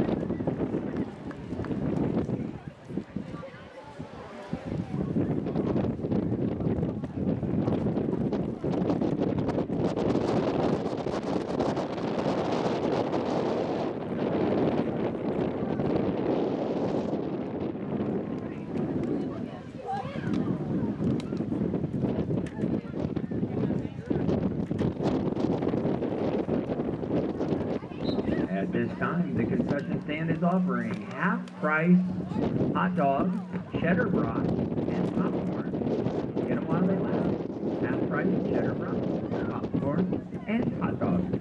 At this time, the concession stand is offering half-price hot dogs, cheddar brats, and popcorn. Get them while they last. Half-price cheddar brats, popcorn, and hot dogs.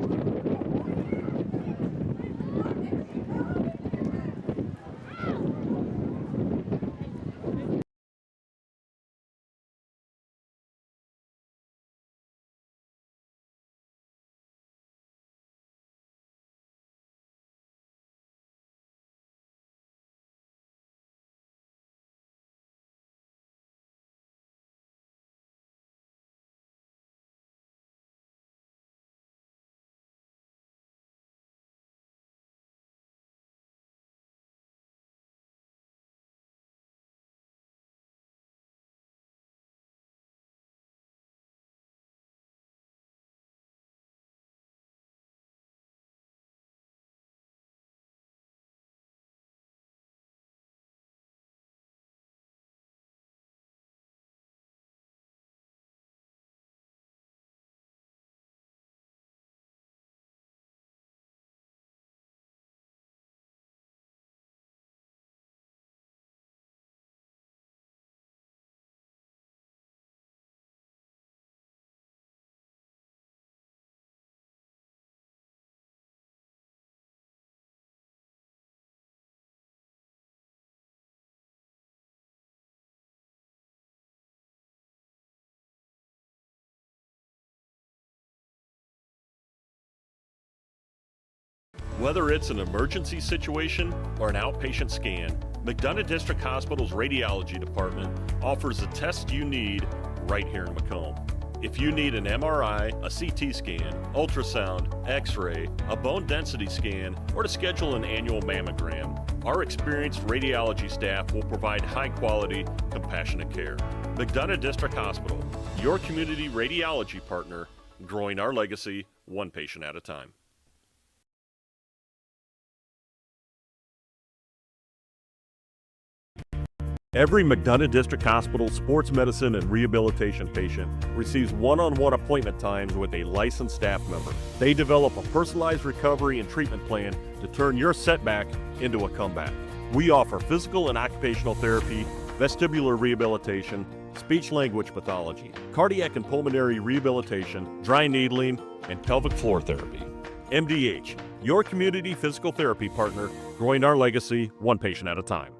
Whether it's an emergency situation or an outpatient scan, McDonough District Hospital's Radiology Department offers the test you need right here in Macomb. If you need an MRI, a CT scan, ultrasound, x-ray, a bone density scan, or to schedule an annual mammogram, our experienced radiology staff will provide high-quality, compassionate care. McDonough District Hospital, your community radiology partner, growing our legacy one patient at a time. Every McDonough District Hospital sports medicine and rehabilitation patient receives one-on-one appointment times with a licensed staff member. They develop a personalized recovery and treatment plan to turn your setback into a comeback. We offer physical and occupational therapy, vestibular rehabilitation, speech-language pathology, cardiac and pulmonary rehabilitation, dry needling, and pelvic floor therapy. MDH, your community physical therapy partner, growing our legacy one patient at a time.